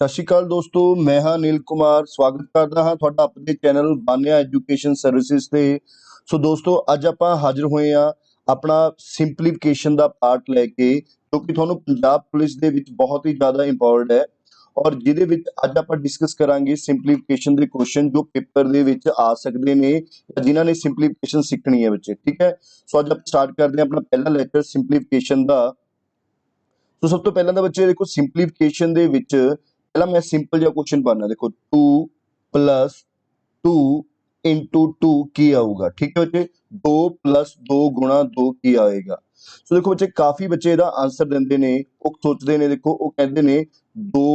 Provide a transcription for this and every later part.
ਸਤਿ ਸ਼੍ਰੀ ਅਕਾਲ ਦੋਸਤੋ, ਮੈਂ ਹਾਂ ਨੀਲ ਕੁਮਾਰ। ਸਵਾਗਤ ਕਰਦਾ ਹਾਂ ਤੁਹਾਡਾ ਆਪਣੇ ਚੈਨਲ ਬਾਨਿਆ ਐਜੂਕੇਸ਼ਨ ਸਰਵਿਸਿਜ਼ ਤੇ। ਸੋ ਦੋਸਤੋ, ਅੱਜ ਆਪਾਂ ਹਾਜ਼ਰ ਹੋਏ ਹਾਂ ਆਪਣਾ ਸਿੰਪਲੀਫਿਕੇਸ਼ਨ ਦਾ ਪਾਰਟ ਲੈ ਕੇ, ਜੋ ਕਿ ਤੁਹਾਨੂੰ ਪੰਜਾਬ ਪੁਲਿਸ ਦੇ ਵਿੱਚ ਬਹੁਤ ਹੀ ਜ਼ਿਆਦਾ ਇੰਪੋਰਟੈਂਟ ਹੈ ਔਰ ਜਿਹਦੇ ਵਿੱਚ ਅੱਜ ਆਪਾਂ ਡਿਸਕਸ ਕਰਾਂਗੇ ਸਿੰਪਲੀਫਿਕੇਸ਼ਨ ਦੇ ਕੁਐਸਚਨ ਜੋ ਪੇਪਰ ਦੇ ਵਿੱਚ ਆ ਸਕਦੇ ਨੇ ਜਾਂ ਜਿਨ੍ਹਾਂ ਨੇ ਸਿੰਪਲੀਫਿਕੇਸ਼ਨ ਸਿੱਖਣੀ ਹੈ ਬੱਚੇ। ਠੀਕ ਹੈ, ਸੋ ਅੱਜ ਆਪਾਂ ਸਟਾਰਟ ਕਰਦੇ ਹਾਂ ਆਪਣਾ ਪਹਿਲਾ ਲੈਕਚਰ ਸਿੰਪਲੀਫਿਕੇਸ਼ਨ ਦਾ। ਸੋ ਸਭ ਤੋਂ ਪਹਿਲਾਂ ਤਾਂ ਬੱਚੇ ਦੇਖੋ, ਸਿੰਪਲੀਫਿਕੇਸ਼ਨ ਦੇ ਵਿੱਚ ਪਹਿਲਾਂ मैं सिंपल ਜਿਹਾ क्वेश्चन पाना। देखो 2 + 2 * 2 ਕੀ ਆਊਗਾ। ਠੀਕ ਹੈ ਬੱਚੇ, 2 + 2 * 2 ਕੀ ਆਏਗਾ। ਸੋ ਦੇਖੋ ਬੱਚੇ, ਕਾਫੀ ਬੱਚੇ ਇਹਦਾ ਆंसर ਦਿੰਦੇ ਨੇ। ਉਹ ਸੋਚਦੇ ਨੇ, ਦੇਖੋ ਉਹ ਕਹਿੰਦੇ ਨੇ 2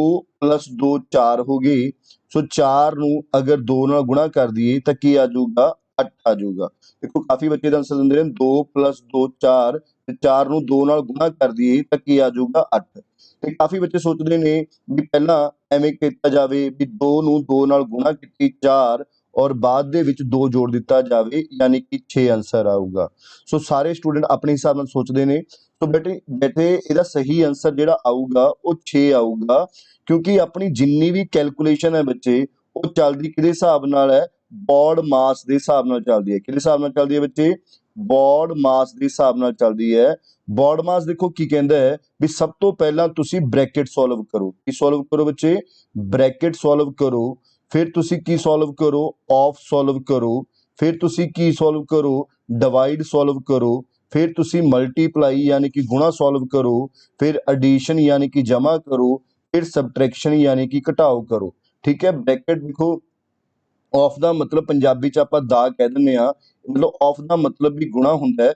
+ 2 4 ਹੋ ਗਏ। ਸੋ 4 ਨੂੰ ਅਗਰ 2 ਨਾਲ ਗੁਣਾ ਕਰ ਦਈਏ ਤਾਂ ਕੀ ਆ ਜਾਊਗਾ, 8 ਆ ਜਾਊਗਾ। ਦੇਖੋ ਕਾਫੀ ਬੱਚੇ ਦਾ ਆंसर ਦਿੰਦੇ ਨੇ 2 + 2 4 ਤੇ 4 ਨੂੰ 2 ਨਾਲ ਗੁਣਾ ਕਰ ਦਈਏ ਤਾਂ ਕੀ ਆ ਜਾਊਗਾ, 8। ਤੇ ਕਾਫੀ ਬੱਚੇ ਸੋਚਦੇ ਨੇ ਵੀ ਪਹਿਲਾਂ ਐਵੇਂ ਕੀਤਾ ਜਾਵੇ ਵੀ 2 ਨੂੰ 2 ਨਾਲ ਗੁਣਾ ਕੀਤੀ 4 ਔਰ ਬਾਅਦ ਦੇ ਵਿੱਚ 2 ਜੋੜ ਦਿੱਤਾ ਜਾਵੇ, ਯਾਨੀ ਕਿ 6 ਆंसर ਆਊਗਾ। ਸੋ ਸਾਰੇ ਸਟੂਡੈਂਟ ਆਪਣੇ ਹਿਸਾਬ ਨਾਲ ਸੋਚਦੇ ਨੇ। ਸੋ ਬੇਟੇ ਇਹਦਾ ਸਹੀ ਆंसर ਜਿਹੜਾ ਆਊਗਾ ਉਹ 6 ਆਊਗਾ, ਕਿਉਂਕਿ ਆਪਣੀ ਜਿੰਨੀ ਵੀ ਕੈਲਕੂਲੇਸ਼ਨ ਹੈ ਬੱਚੇ, ਉਹ ਚੱਲਦੀ ਕਿਹਦੇ ਹਿਸਾਬ ਨਾਲ ਹੈ, ਬੌਡ ਮਾਸ ਦੇ ਹਿਸਾਬ ਨਾਲ ਚੱਲਦੀ ਹੈ। ਕਿਹਦੇ ਹਿਸਾਬ ਨਾਲ ਚੱਲਦੀ ਹੈ ਬੱਚੇ, ਬੌਡ ਮਾਸ ਦੇ ਹਿਸਾਬ ਨਾਲ ਚੱਲਦੀ ਹੈ। ਬੌਡ ਮਾਸ ਦੇਖੋ ਕੀ ਕਹਿੰਦਾ ਹੈ ਵੀ ਸਭ ਤੋਂ ਪਹਿਲਾਂ ਤੁਸੀਂ ਬ੍ਰੈਕਟ ਸੋਲਵ ਕਰੋ। ਕੀ ਸੋਲਵ ਕਰੋ ਬੱਚੇ, ਬ੍ਰੈਕਟ ਸੋਲਵ ਕਰੋ। ਫਿਰ ਤੁਸੀਂ ਕੀ ਸੋਲਵ ਕਰੋ, ਆਫ ਸੋਲਵ ਕਰੋ। ਫਿਰ ਤੁਸੀਂ ਕੀ ਸੋਲਵ ਕਰੋ, ਡਿਵਾਈਡ ਸੋਲਵ ਕਰੋ। ਫਿਰ ਤੁਸੀਂ ਮਲਟੀਪਲਾਈ ਯਾਨੀ ਕਿ ਗੁਣਾ ਸੋਲਵ ਕਰੋ। ਫਿਰ ਐਡੀਸ਼ਨ ਯਾਨੀ ਕਿ ਜਮਾ ਕਰੋ। ਫਿਰ ਸਬਟ੍ਰੈਕਸ਼ਨ ਯਾਨੀ ਕਿ ਘਟਾਓ ਕਰੋ। ਠੀਕ ਹੈ, ਬ੍ਰੈਕਟ ਦੇਖੋ, ਆਫ ਦਾ ਮਤਲਬ ਪੰਜਾਬੀ ਚ ਆਪਾਂ ਦਾ ਕਹਿ ਦਿੰਦੇ ਆ, ਮਤਲਬ ਆਫ ਦਾ ਮਤਲਬ ਵੀ ਗੁਣਾ ਹੁੰਦਾ ਹੈ।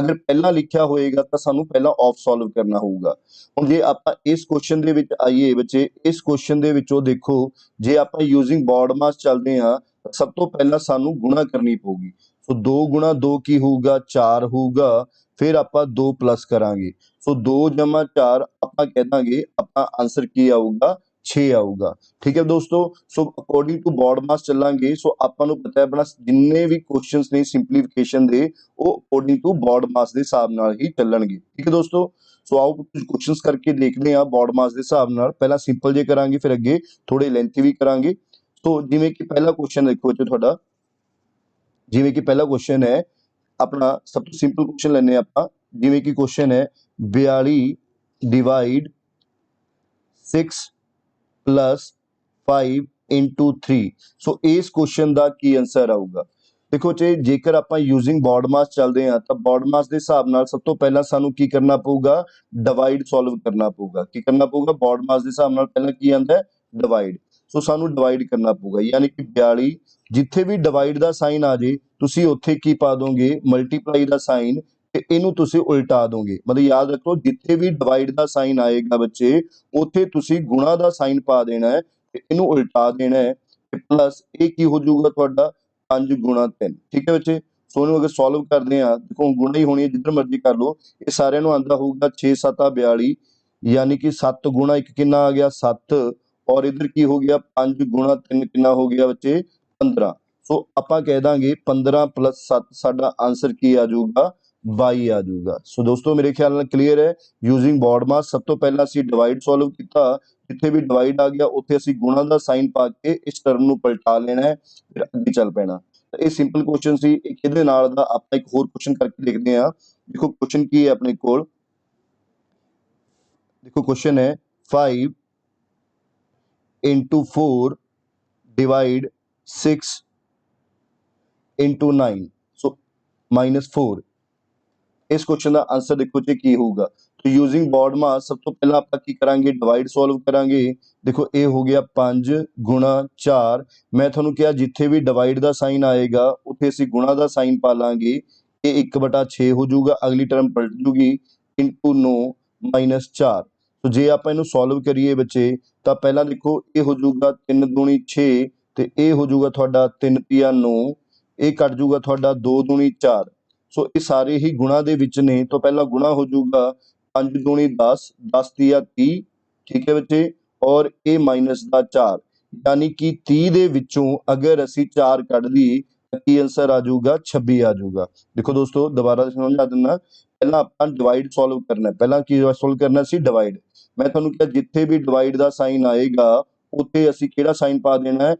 ਅਗਰ ਪਹਿਲਾਂ ਲਿਖਿਆ ਹੋਏਗਾ ਤਾਂ ਸਾਨੂੰ ਪਹਿਲਾਂ ਆਫ ਸੋਲਵ ਕਰਨਾ ਹੋਊਗਾ। ਹੁਣ ਜੇ ਆਪਾਂ ਇਸ ਕੁਐਸਚਨ ਦੇ ਵਿੱਚ ਆਈਏ ਬੱਚੇ, ਇਸ ਕੁਐਸਚਨ ਦੇ ਵਿੱਚੋਂ ਦੇਖੋ, ਜੇ ਆਪਾਂ ਯੂਜ਼ਿੰਗ ਬੌਡ ਮਾਸ ਚੱਲਦੇ ਹਾਂ ਤਾਂ ਸਭ ਤੋਂ ਪਹਿਲਾਂ ਸਾਨੂੰ ਗੁਣਾ ਕਰਨੀ ਪਊਗੀ। ਸੋ 2 * 2 ਕੀ ਹੋਊਗਾ, 4 ਹੋਊਗਾ। ਫਿਰ ਆਪਾਂ 2 ਪਲੱਸ ਕਰਾਂਗੇ। ਸੋ 2 + 4 ਆਪਾਂ ਕਹਿ ਦਾਂਗੇ ਆਪਣਾ ਆंसर ਕੀ ਆਊਗਾ, 6 ਆਊਗਾ। ਠੀਕ ਹੈ ਦੋਸਤੋ, ਸੋ ਅਕੋਰਡਿੰਗ ਟੂ ਬੌਡ ਮਾਸ ਚੱਲਾਂਗੇ। ਸੋ ਆਪਾਂ ਨੂੰ ਪਤਾ ਹੈ ਆਪਣਾ ਜਿੰਨੇ ਵੀ ਕੁਐਸਚਨਸ ਨੇ ਸਿੰਪਲੀਫਿਕੇਸ਼ਨ ਦੇ, ਉਹ ਅਕੋਰਡਿੰਗ ਟੂ ਬੌਡ ਮਾਸ ਦੇ ਹਿਸਾਬ ਨਾਲ ਹੀ ਚੱਲਣਗੇ। ਠੀਕ ਹੈ ਦੋਸਤੋ, ਸੋ ਆਓ ਕੁਝ ਕੁਐਸਚਨਸ ਕਰਕੇ ਦੇਖਦੇ ਹਾਂ ਬੌਡ ਮਾਸ ਦੇ ਹਿਸਾਬ ਨਾਲ। ਪਹਿਲਾਂ ਸਿੰਪਲ ਜੇ ਕਰਾਂਗੇ, ਫਿਰ ਅੱਗੇ ਥੋੜੇ ਲੈਂਥੀ ਵੀ ਕਰਾਂਗੇ। ਸੋ ਜਿਵੇਂ ਕਿ ਪਹਿਲਾ ਕੁਐਸਚਨ ਦੇਖੋ ਬੱਚੇ ਤੁਹਾਡਾ, ਜਿਵੇਂ ਕਿ ਪਹਿਲਾ ਕੁਐਸਚਨ ਹੈ ਆਪਣਾ, ਸਭ ਤੋਂ ਸਿੰਪਲ ਕੁਐਸਚਨ ਲੈਣੇ ਆਪਾਂ। ਜਿਵੇਂ ਕਿ ਕੁਐਸਚਨ ਹੈ 42 / 6 + 5 * 3। ਸੋ ਇਸ ਕੁਐਸਚਨ ਦਾ ਕੀ ਆंसर ਆਊਗਾ। ਦੇਖੋ ਜੀ, ਜੇਕਰ ਆਪਾਂ ਯੂਜ਼ਿੰਗ ਬੌਡ ਮਾਸ ਚੱਲਦੇ ਹਾਂ ਤਾਂ ਬੌਡ ਮਾਸ ਦੇ ਹਿਸਾਬ ਨਾਲ ਸਭ ਤੋਂ ਪਹਿਲਾਂ ਸਾਨੂੰ ਕੀ ਕਰਨਾ ਪਊਗਾ, ਡਿਵਾਈਡ ਸੋਲਵ ਕਰਨਾ ਪਊਗਾ। ਕੀ ਕਰਨਾ ਪਊਗਾ, ਬੌਡ ਮਾਸ ਦੇ ਹਿਸਾਬ ਨਾਲ ਪਹਿਲਾਂ ਕੀ ਆਂਦਾ ਹੈ, ਡਿਵਾਈਡ। ਸੋ ਸਾਨੂੰ ਡਿਵਾਈਡ ਕਰਨਾ ਪਊਗਾ, ਯਾਨੀ ਕਿ 42, ਜਿੱਥੇ ਵੀ ਡਿਵਾਈਡ ਦਾ ਸਾਈਨ ਆ ਜੇ ਤੁਸੀਂ ਉੱਥੇ ਕੀ ਪਾ ਦੋਗੇ, ਮਲਟੀਪਲਾਈ ਦਾ ਸਾਈਨ, ਤੇ ਇਹਨੂੰ ਤੁਸੀਂ ਉਲਟਾ ਦੋਗੇ। ਮਤਲਬ ਯਾਦ ਰੱਖੋ, ਜਿੱਥੇ ਵੀ ਡਿਵਾਈਡ ਦਾ ਸਾਈਨ ਆਏਗਾ ਬੱਚੇ, ਉੱਥੇ ਤੁਸੀਂ ਗੁਣਾ ਦਾ ਸਾਈਨ ਪਾ ਦੇਣਾ ਹੈ ਤੇ ਇਹਨੂੰ ਉਲਟਾ ਦੇਣਾ ਹੈ। ਤੇ ਪਲੱਸ ਇਹ ਕੀ ਹੋ ਜਾਊਗਾ ਤੁਹਾਡਾ, 5 * 3। ਠੀਕ ਹੈ ਬੱਚੇ, ਸੋ ਇਹਨੂੰ ਅਗਰ ਸੋਲਵ ਕਰਦੇ ਆ, ਦੇਖੋ ਗੁਣਾ ਹੀ ਹੋਣੀ ਹੈ, ਜਿੱਧਰ ਮਰਜ਼ੀ ਕਰ ਲਓ। ਇਹ ਸਾਰਿਆਂ ਨੂੰ ਆਂਦਾ ਹੋਊਗਾ 6 × 7 = 42, ਯਾਨੀ ਕਿ 7 * 1 ਕਿੰਨਾ ਆ ਗਿਆ, 7। ਔਰ ਇਧਰ ਕੀ ਹੋ ਗਿਆ, 5 * 3 ਕਿੰਨਾ ਹੋ ਗਿਆ ਬੱਚੇ, 15। ਸੋ ਆਪਾਂ ਕਹਿ ਦਾਂਗੇ 15 + 7 ਸਾਡਾ ਆंसर ਕੀ ਆ ਜਾਊਗਾ, 22 ਆ ਜਾਊਗਾ। ਸੋ ਦੋਸਤੋ ਮੇਰੇ ਖਿਆਲ ਨਾਲ ਕਲੀਅਰ ਹੈ। ਯੂਜ਼ਿੰਗ ਬੌਡ ਮਾਸ ਸਭ ਤੋਂ ਪਹਿਲਾਂ ਅਸੀਂ ਡਿਵਾਈਡ ਸੋਲਵ ਕੀਤਾ, ਜਿੱਥੇ ਵੀ ਡਿਵਾਈਡ ਆ ਗਿਆ ਉੱਥੇ ਅਸੀਂ ਗੁਣਾ ਦਾ ਸਾਈਨ ਪਾ ਕੇ ਇਸ ਟਰਮ ਨੂੰ ਪਲਟਾ ਲੈਣਾ ਹੈ, ਫਿਰ ਅੱਗੇ ਚੱਲ ਪੈਣਾ। ਇਹ ਸਿੰਪਲ ਕੁਐਸਚਨ ਸੀ। ਇਹਦੇ ਨਾਲ ਦਾ ਆਪਾਂ ਇੱਕ ਹੋਰ ਕੁਐਸਚਨ ਕਰਕੇ ਦੇਖਦੇ ਹਾਂ। ਦੇਖੋ ਕੁਐਸਚਨ ਕੀ ਹੈ ਆਪਣੇ ਕੋਲ, ਦੇਖੋ ਕੁਐਸਚਨ ਹੈ 5 * 4 / 6 * 9, ਸੋ -4। ਇਸ ਕੁਐਸਚਨ ਦਾ ਆंसर ਦੇਖੋ ਜੀ ਕੀ ਹੋਊਗਾ। तो यूजिंग बॉड मास सब तो पहला आप की करांगे, डिवाइड सॉल्व करांगे। देखो ये हो गया 5 * 4। मैं थोनू क्या, जिथे भी डिवाइड का साइन आएगा उत्थे असीं गुणा का साइन पा लांगे। ये 1/6 हो जाऊगा, अगली टर्म पलट जूगी, * 9 - 4। तो जे आप इनू सॉल्व करिए बच्चे, तो पहला देखो ये हो जाऊगा 3 दूनी 6, तो ये हो जाऊगा थोड़ा 3 * 9, ये कट जूगा थोड़ा 2 दूनी 4। सो ये सारे ही गुणा दे विच ने। तो पहला गुणा हो जाऊगा 5 दूनी 10, 10 * 30। ठीक है बच्चे, और ये -4, यानी कि 30 दे विचों अगर असी 4 कढ लईए की आंसर आ जाऊगा 26 आ जाऊगा। देखो दोस्तों दोबारा समझा दिना, पहला ਆਪਾਂ डिवाइड सॉल्व करना है, पहला की सॉल्व करना सी डिवाइड। मैं ਤੁਹਾਨੂੰ ਕਿਹਾ ਜਿੱਥੇ ਵੀ डिवाइड ਦਾ ਸਾਈਨ ਆਏਗਾ ਉੱਥੇ ਅਸੀਂ ਕਿਹੜਾ ਸਾਈਨ ਪਾ ਦੇਣਾ ਹੈ,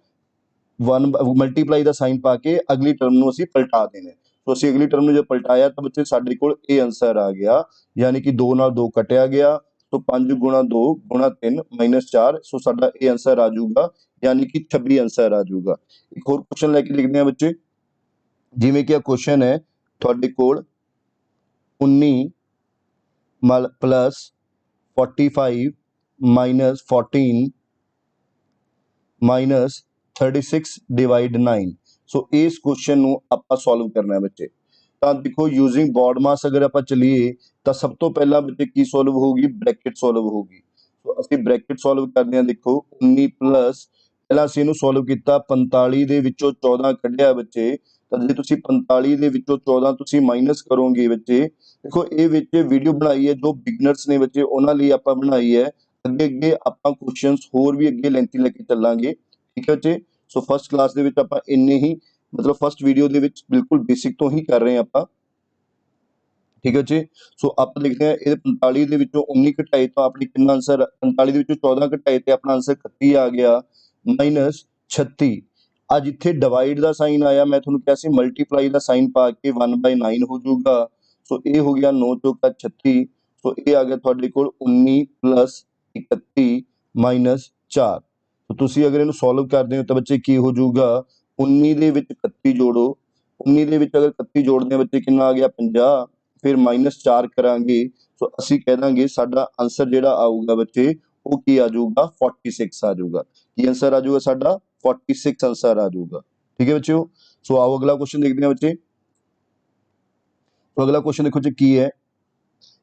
1 ਮਲਟੀਪਲਾਈ ਦਾ ਸਾਈਨ ਪਾ ਕੇ ਅਗਲੀ ਟਰਮ ਨੂੰ ਅਸੀਂ ਪਲਟਾ ਦੇਣਾ। ਸੋ ਅਸੀਂ ਅਗਲੀ ਟਰਮ ਨੂੰ ਜੇ ਪਲਟਾਇਆ ਤਾਂ ਬੱਚੇ ਸਾਡੇ ਕੋਲ ਇਹ ਆंसर ਆ ਗਿਆ, ਯਾਨੀ ਕਿ 2 ਨਾਲ 2 ਕਟਿਆ ਗਿਆ, तो 5 गुणा 2 गुणा 3 -4, सो साडा ये आंसर आ जाऊगा, यानी कि 26 आंसर आ जाऊगा। एक होर क्वेश्चन लैके लिखते हैं बच्चे, जिवें कि क्वेश्चन है तुहाडे कोल 19 प्लस 45 माइनस 14 माइनस 36 डिवाइड 9। सो इस क्वेश्चन ਨੂੰ ਆਪਾਂ ਸੋਲਵ ਕਰਨਾ ਹੈ ਬੱਚੇ। ਤਾਂ ਦੇਖੋ ਯੂਜ਼ਿੰਗ ਬੋਰਡ ਮਾਸ ਅਗਰ ਆਪਾਂ ਚਲੀਏ ਤਾਂ ਸਭ ਤੋਂ ਪਹਿਲਾਂ ਬੱਚੇ ਕੀ ਸੋਲਵ ਹੋਊਗੀ, ਬ੍ਰੈਕਟ ਸੋਲਵ ਹੋਊਗੀ। ਸੋ ਅਸੀਂ ਬ੍ਰੈਕਟ ਸੋਲਵ ਕਰਦੇ ਹਾਂ। ਦੇਖੋ 19 ਪਲਸ, ਪਹਿਲਾਂ ਅਸੀਂ ਇਹਨੂੰ ਸੋਲਵ ਕੀਤਾ, 45 ਦੇ ਵਿੱਚੋਂ 14 ਕੱਢਿਆ ਬੱਚੇ, ਤਾਂ ਜੇ ਤੁਸੀਂ 45 ਦੇ ਵਿੱਚੋਂ 14 ਤੁਸੀਂ ਮਾਈਨਸ ਕਰੋਗੇ ਬੱਚੇ, ਦੇਖੋ ਇਹ ਵਿੱਚ ਵੀਡੀਓ ਬਣਾਈ ਹੈ ਜੋ ਬਿਗਨਰਸ ਨੇ ਬੱਚੇ ਉਹਨਾਂ ਲਈ ਆਪਾਂ ਬਣਾਈ ਹੈ। ਅੱਗੇ ਅੱਗੇ ਆਪਾਂ ਕੁਐਸਚਨਸ ਹੋਰ ਵੀ ਅੱਗੇ ਲੈਂਥੀ ਲੈ ਕੇ ਚੱਲਾਂਗੇ, ਠੀਕ ਹੈ ਬੱਚੇ। ਸੋ ਫਸਟ ਕਲਾਸ ਦੇ ਵਿੱਚ ਆਪਾਂ ਇੰਨੇ ਹੀ, मतलब फस्ट वीडियो ਦੇ ਵਿੱਚ ਬਿਲਕੁਲ ਬੇਸਿਕ ਤੋਂ ਹੀ ਕਰ ਰਹੇ ਹਾਂ ਆਪਾਂ, ਠੀਕ ਹੈ ਜੀ। ਸੋ ਆਪਾਂ ਦੇਖਦੇ ਹਾਂ ਇਹ 45 ਦੇ ਵਿੱਚੋਂ 19 ਘਟਾਏ ਤਾਂ ਆਪਣੀ ਕਿੰਨਾ ਆਂਸਰ, 45 ਦੇ ਵਿੱਚੋਂ 14 ਘਟਾਏ ਤੇ ਆਪਣਾ ਆਂਸਰ 31 ਆ ਗਿਆ, ਮਾਈਨਸ 36। ਆ ਜਿੱਥੇ ਡਿਵਾਈਡ ਦਾ ਸਾਈਨ ਆਇਆ ਮੈਂ ਤੁਹਾਨੂੰ ਕਿਹਾ ਸੀ ਮਲਟੀਪਲਾਈ ਦਾ ਸਾਈਨ ਪਾ ਕੇ 1/9 ਹੋ ਜਾਊਗਾ। ਸੋ ਇਹ ਹੋ ਗਿਆ 9 ਚੌਕਾ 36। ਸੋ ਇਹ ਆ ਗਿਆ ਤੁਹਾਡੇ ਕੋਲ 19 ਪਲਸ 31 ਮਾਈਨਸ 4। तो ਤੁਸੀਂ ਅਗਰ ਇਹਨੂੰ ਸੋਲਵ ਕਰਦੇ ਹੋ ਤਾਂ ਬੱਚੇ ਕੀ ਹੋ ਜਾਊਗਾ, 19 ਦੇ ਵਿੱਚ 31 ਜੋੜੋ, 19 ਦੇ ਵਿੱਚ ਅਗਰ 31 ਜੋੜਦੇ ਹਾਂ ਬੱਚੇ ਕਿੰਨਾ ਆ ਗਿਆ 50, ਫਿਰ -4 ਕਰਾਂਗੇ। ਸੋ ਅਸੀਂ ਕਹਿ ਦਾਂਗੇ ਸਾਡਾ ਆਂਸਰ ਜਿਹੜਾ ਆਊਗਾ ਬੱਚੇ ਉਹ ਕੀ ਆ ਜਾਊਗਾ, 46 ਆ ਜਾਊਗਾ। ਕੀ ਆਂਸਰ ਆ ਜਾਊਗਾ ਸਾਡਾ, 46 ਆਂਸਰ ਆ ਜਾਊਗਾ, ਠੀਕ ਹੈ ਬੱਚਿਓ। ਸੋ ਆਓ ਅਗਲਾ ਕੁਐਸਚਨ ਦੇਖਦੇ ਹਾਂ ਬੱਚੇ। ਸੋ ਅਗਲਾ ਕੁਐਸਚਨ ਦੇਖੋ ਜੀ ਕੀ ਹੈ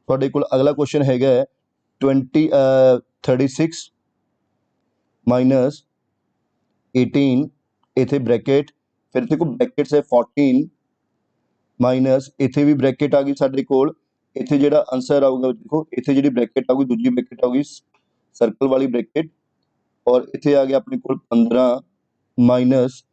ਤੁਹਾਡੇ ਕੋਲ, ਅਗਲਾ ਕੁਐਸਚਨ ਹੈਗਾ 36 माइनस 18, इथे ब्रैकेट, फिर देखो ब्रैकेट्स है 14 माइनस इथे भी ब्रैकेट आ गई साडे कोल। इथे जेड़ा आंसर आऊगा देखो इथे जेडी ब्रैकेट आऊगी दूजी ब्रैकेट आऊगी सर्कल वाली ब्रैकेट, और इथे आ गया अपने कोल 15 माइनस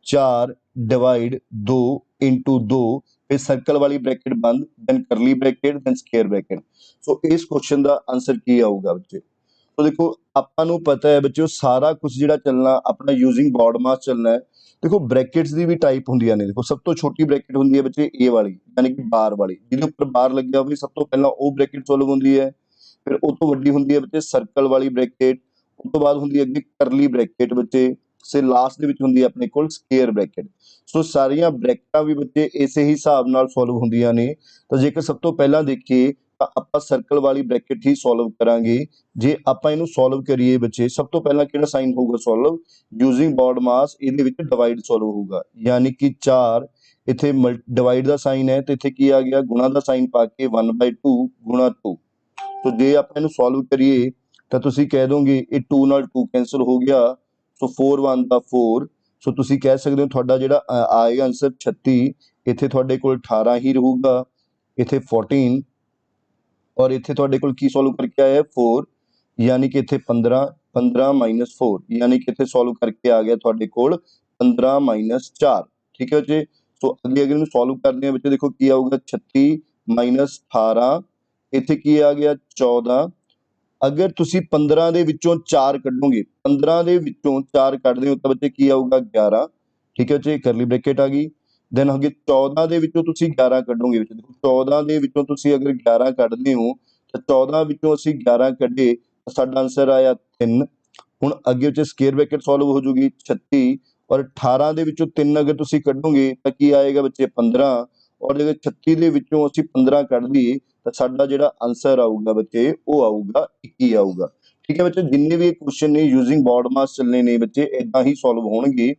4 डिवाइड 2 इंटू 2, फिर सर्कल वाली ब्रैकेट बंद, then curly bracket, then square bracket. So इस क्वेश्चन का आंसर की आऊगा बच्चे। तो देखो ਆਪਾਂ ਨੂੰ ਪਤਾ ਹੈ ਬੱਚਿਓ ਸਾਰਾ ਕੁਝ ਜਿਹੜਾ ਚੱਲਣਾ ਆਪਣਾ ਯੂਜ਼ਿੰਗ ਬੋਰਡ ਮਾਸ ਚੱਲਣਾ ਹੈ। ਦੇਖੋ ਬ੍ਰੈਕਟਸ ਦੀ ਵੀ ਟਾਈਪ ਹੁੰਦੀਆਂ ਨੇ। ਦੇਖੋ ਸਭ ਤੋਂ ਛੋਟੀ ਬ੍ਰੈਕਟ ਹੁੰਦੀ ਹੈ ਬੱਚੇ ਇਹ ਵਾਲੀ, ਯਾਨੀ ਕਿ ਬਾਰ ਵਾਲੀ, ਜਿਹਦੇ ਉੱਪਰ ਬਾਰ ਲੱਗਿਆ ਹੋਵੇ, ਸਭ ਤੋਂ ਪਹਿਲਾਂ ਉਹ ਬ੍ਰੈਕਟ ਸੋਲਵ ਹੁੰਦੀ ਹੈ। ਫਿਰ ਉਹ ਤੋਂ ਵੱਡੀ ਹੁੰਦੀ ਹੈ ਬੱਚੇ ਸਰਕਲ ਵਾਲੀ ਬ੍ਰੈਕਟ, ਉਸ ਤੋਂ ਬਾਅਦ ਹੁੰਦੀ ਹੈ ਅੱਗੇ ਕਰਲੀ ਬ੍ਰੈਕਟ ਬੱਚੇ, ਸੇ ਲਾਸਟ ਦੇ ਵਿੱਚ ਹੁੰਦੀ ਹੈ ਆਪਣੇ ਕੋਲ ਸਕੁਅਰ ਬ੍ਰੈਕਟ। ਸੋ ਸਾਰੀਆਂ ਬ੍ਰੈਕਟਾਂ ਵੀ ਬੱਚੇ ਇਸੇ ਹੀ ਹਿਸਾਬ ਨਾਲ ਸੋਲਵ ਹੁੰਦੀਆਂ ਨੇ। ਤਾਂ ਜੇਕਰ ਸਭ ਤੋਂ ਪਹਿਲਾਂ ਦੇਖੀਏ ਤਾਂ ਆਪਾਂ ਸਰਕਲ ਵਾਲੀ ਬ੍ਰੈਕਟ ਹੀ ਸੋਲਵ ਕਰਾਂਗੇ। ਜੇ ਆਪਾਂ ਇਹਨੂੰ ਸੋਲਵ ਕਰੀਏ ਬੱਚੇ, ਸਭ ਤੋਂ ਪਹਿਲਾਂ ਕਿਹੜਾ ਸਾਈਨ ਹੋਊਗਾ ਸੋਲਵ, ਯੂਜ਼ਿੰਗ ਬੋਰਡ ਮਾਸ, ਇਹਦੇ ਵਿੱਚ ਡਿਵਾਈਡ ਸੋਲਵ ਹੋਊਗਾ, ਯਾਨੀ ਕਿ 4 ਇੱਥੇ ਡਿਵਾਈਡ ਦਾ ਸਾਈਨ ਹੈ ਤੇ ਇੱਥੇ ਕੀ ਆ ਗਿਆ ਗੁਣਾ ਦਾ ਸਾਈਨ ਪਾ ਕੇ 1/2 ਗੁਣਾ 2। तो जे आप ਇਹਨੂੰ ਸੋਲਵ ਕਰੀਏ ਤਾਂ ਤੁਸੀਂ ਕਹਿ ਦੋਗੇ ਇਹ 2 ਨਾਲ 2 ਕੈਂਸਲ ਹੋ ਗਿਆ, ਸੋ 4 1 ਦਾ 4। ਸੋ ਤੁਸੀਂ ਕਹਿ ਸਕਦੇ ਹੋ ਤੁਹਾਡਾ ਜਿਹੜਾ ਆਏਗਾ ਆਂਸਰ 36, ਇੱਥੇ ਤੁਹਾਡੇ ਕੋਲ 18 ਹੀ ਰਹੂਗਾ, ਇੱਥੇ 14, और इतने थोड़े कोल की सॉल्व करके आया 4, यानी कि इतने 15 15 माइनस 4, यानी कि इतने सॉल्व करके आ गया थोड़े कोल 15 माइनस 4, ठीक है बच्चे। सो अगे अगर सॉल्व करते हैं बच्चे, देखो की आऊगा 36 माइनस 18, इतने की आ गया 14। अगर तुसी 15 ਦੇ ਵਿੱਚੋਂ 4 ਕੱਢੋਗੇ, 15 ਦੇ ਵਿੱਚੋਂ 4 ਕੱਢਦੇ ਹੋ ਤਾਂ ਬੱਚੇ ਕੀ ਆਊਗਾ 11, ਠੀਕ ਹੈ ਜੀ, ਕਰਲੀ ਬ੍ਰੈਕਟ ਆ ਗਈ। देन अगे 14 ਦੇ ਵਿੱਚੋਂ ਤੁਸੀਂ 11 ਕੱਢੋਗੇ, ਵਿੱਚ ਦੇਖੋ 14 ਦੇ ਵਿੱਚੋਂ ਤੁਸੀਂ ਅਗਰ 11 ਕੱਢਦੇ ਹੋ ਤਾਂ 14 ਵਿੱਚੋਂ ਅਸੀਂ 11 ਕੱਢੇ ਤਾਂ ਸਾਡਾ ਆਨਸਰ ਆਇਆ 3। ਹੁਣ ਅੱਗੇ ਵਿੱਚ ਸਕੁਅਰ ਬ੍ਰੈਕਟ ਸੋਲਵ ਹੋ ਜੂਗੀ 36, ਔਰ 18 ਦੇ ਵਿੱਚੋਂ 3 ਅਗਰ ਤੁਸੀਂ ਕੱਢੋਗੇ ਤਾਂ ਕੀ ਆਏਗਾ ਬੱਚੇ 15, ਔਰ ਜੇ 36 ਦੇ ਵਿੱਚੋਂ ਅਸੀਂ 15 ਕੱਢ ਲਈਏ ਤਾਂ ਸਾਡਾ ਜਿਹੜਾ ਆਨਸਰ ਆਊਗਾ ਬੱਚੇ ਉਹ ਆਊਗਾ 21 ਆਊਗਾ, ਠੀਕ ਹੈ ਬੱਚੇ। ਜਿੰਨੇ ਵੀ ਕੁਐਸਚਨ ਨੇ ਯੂਜ਼ਿੰਗ ਬੋਰਡ ਮਾਸ ਚੱਲਣੇ ਨੇ ਬੱਚੇ ਇਦਾਂ ਹੀ ਸੋਲਵ ਹੋਣਗੇ।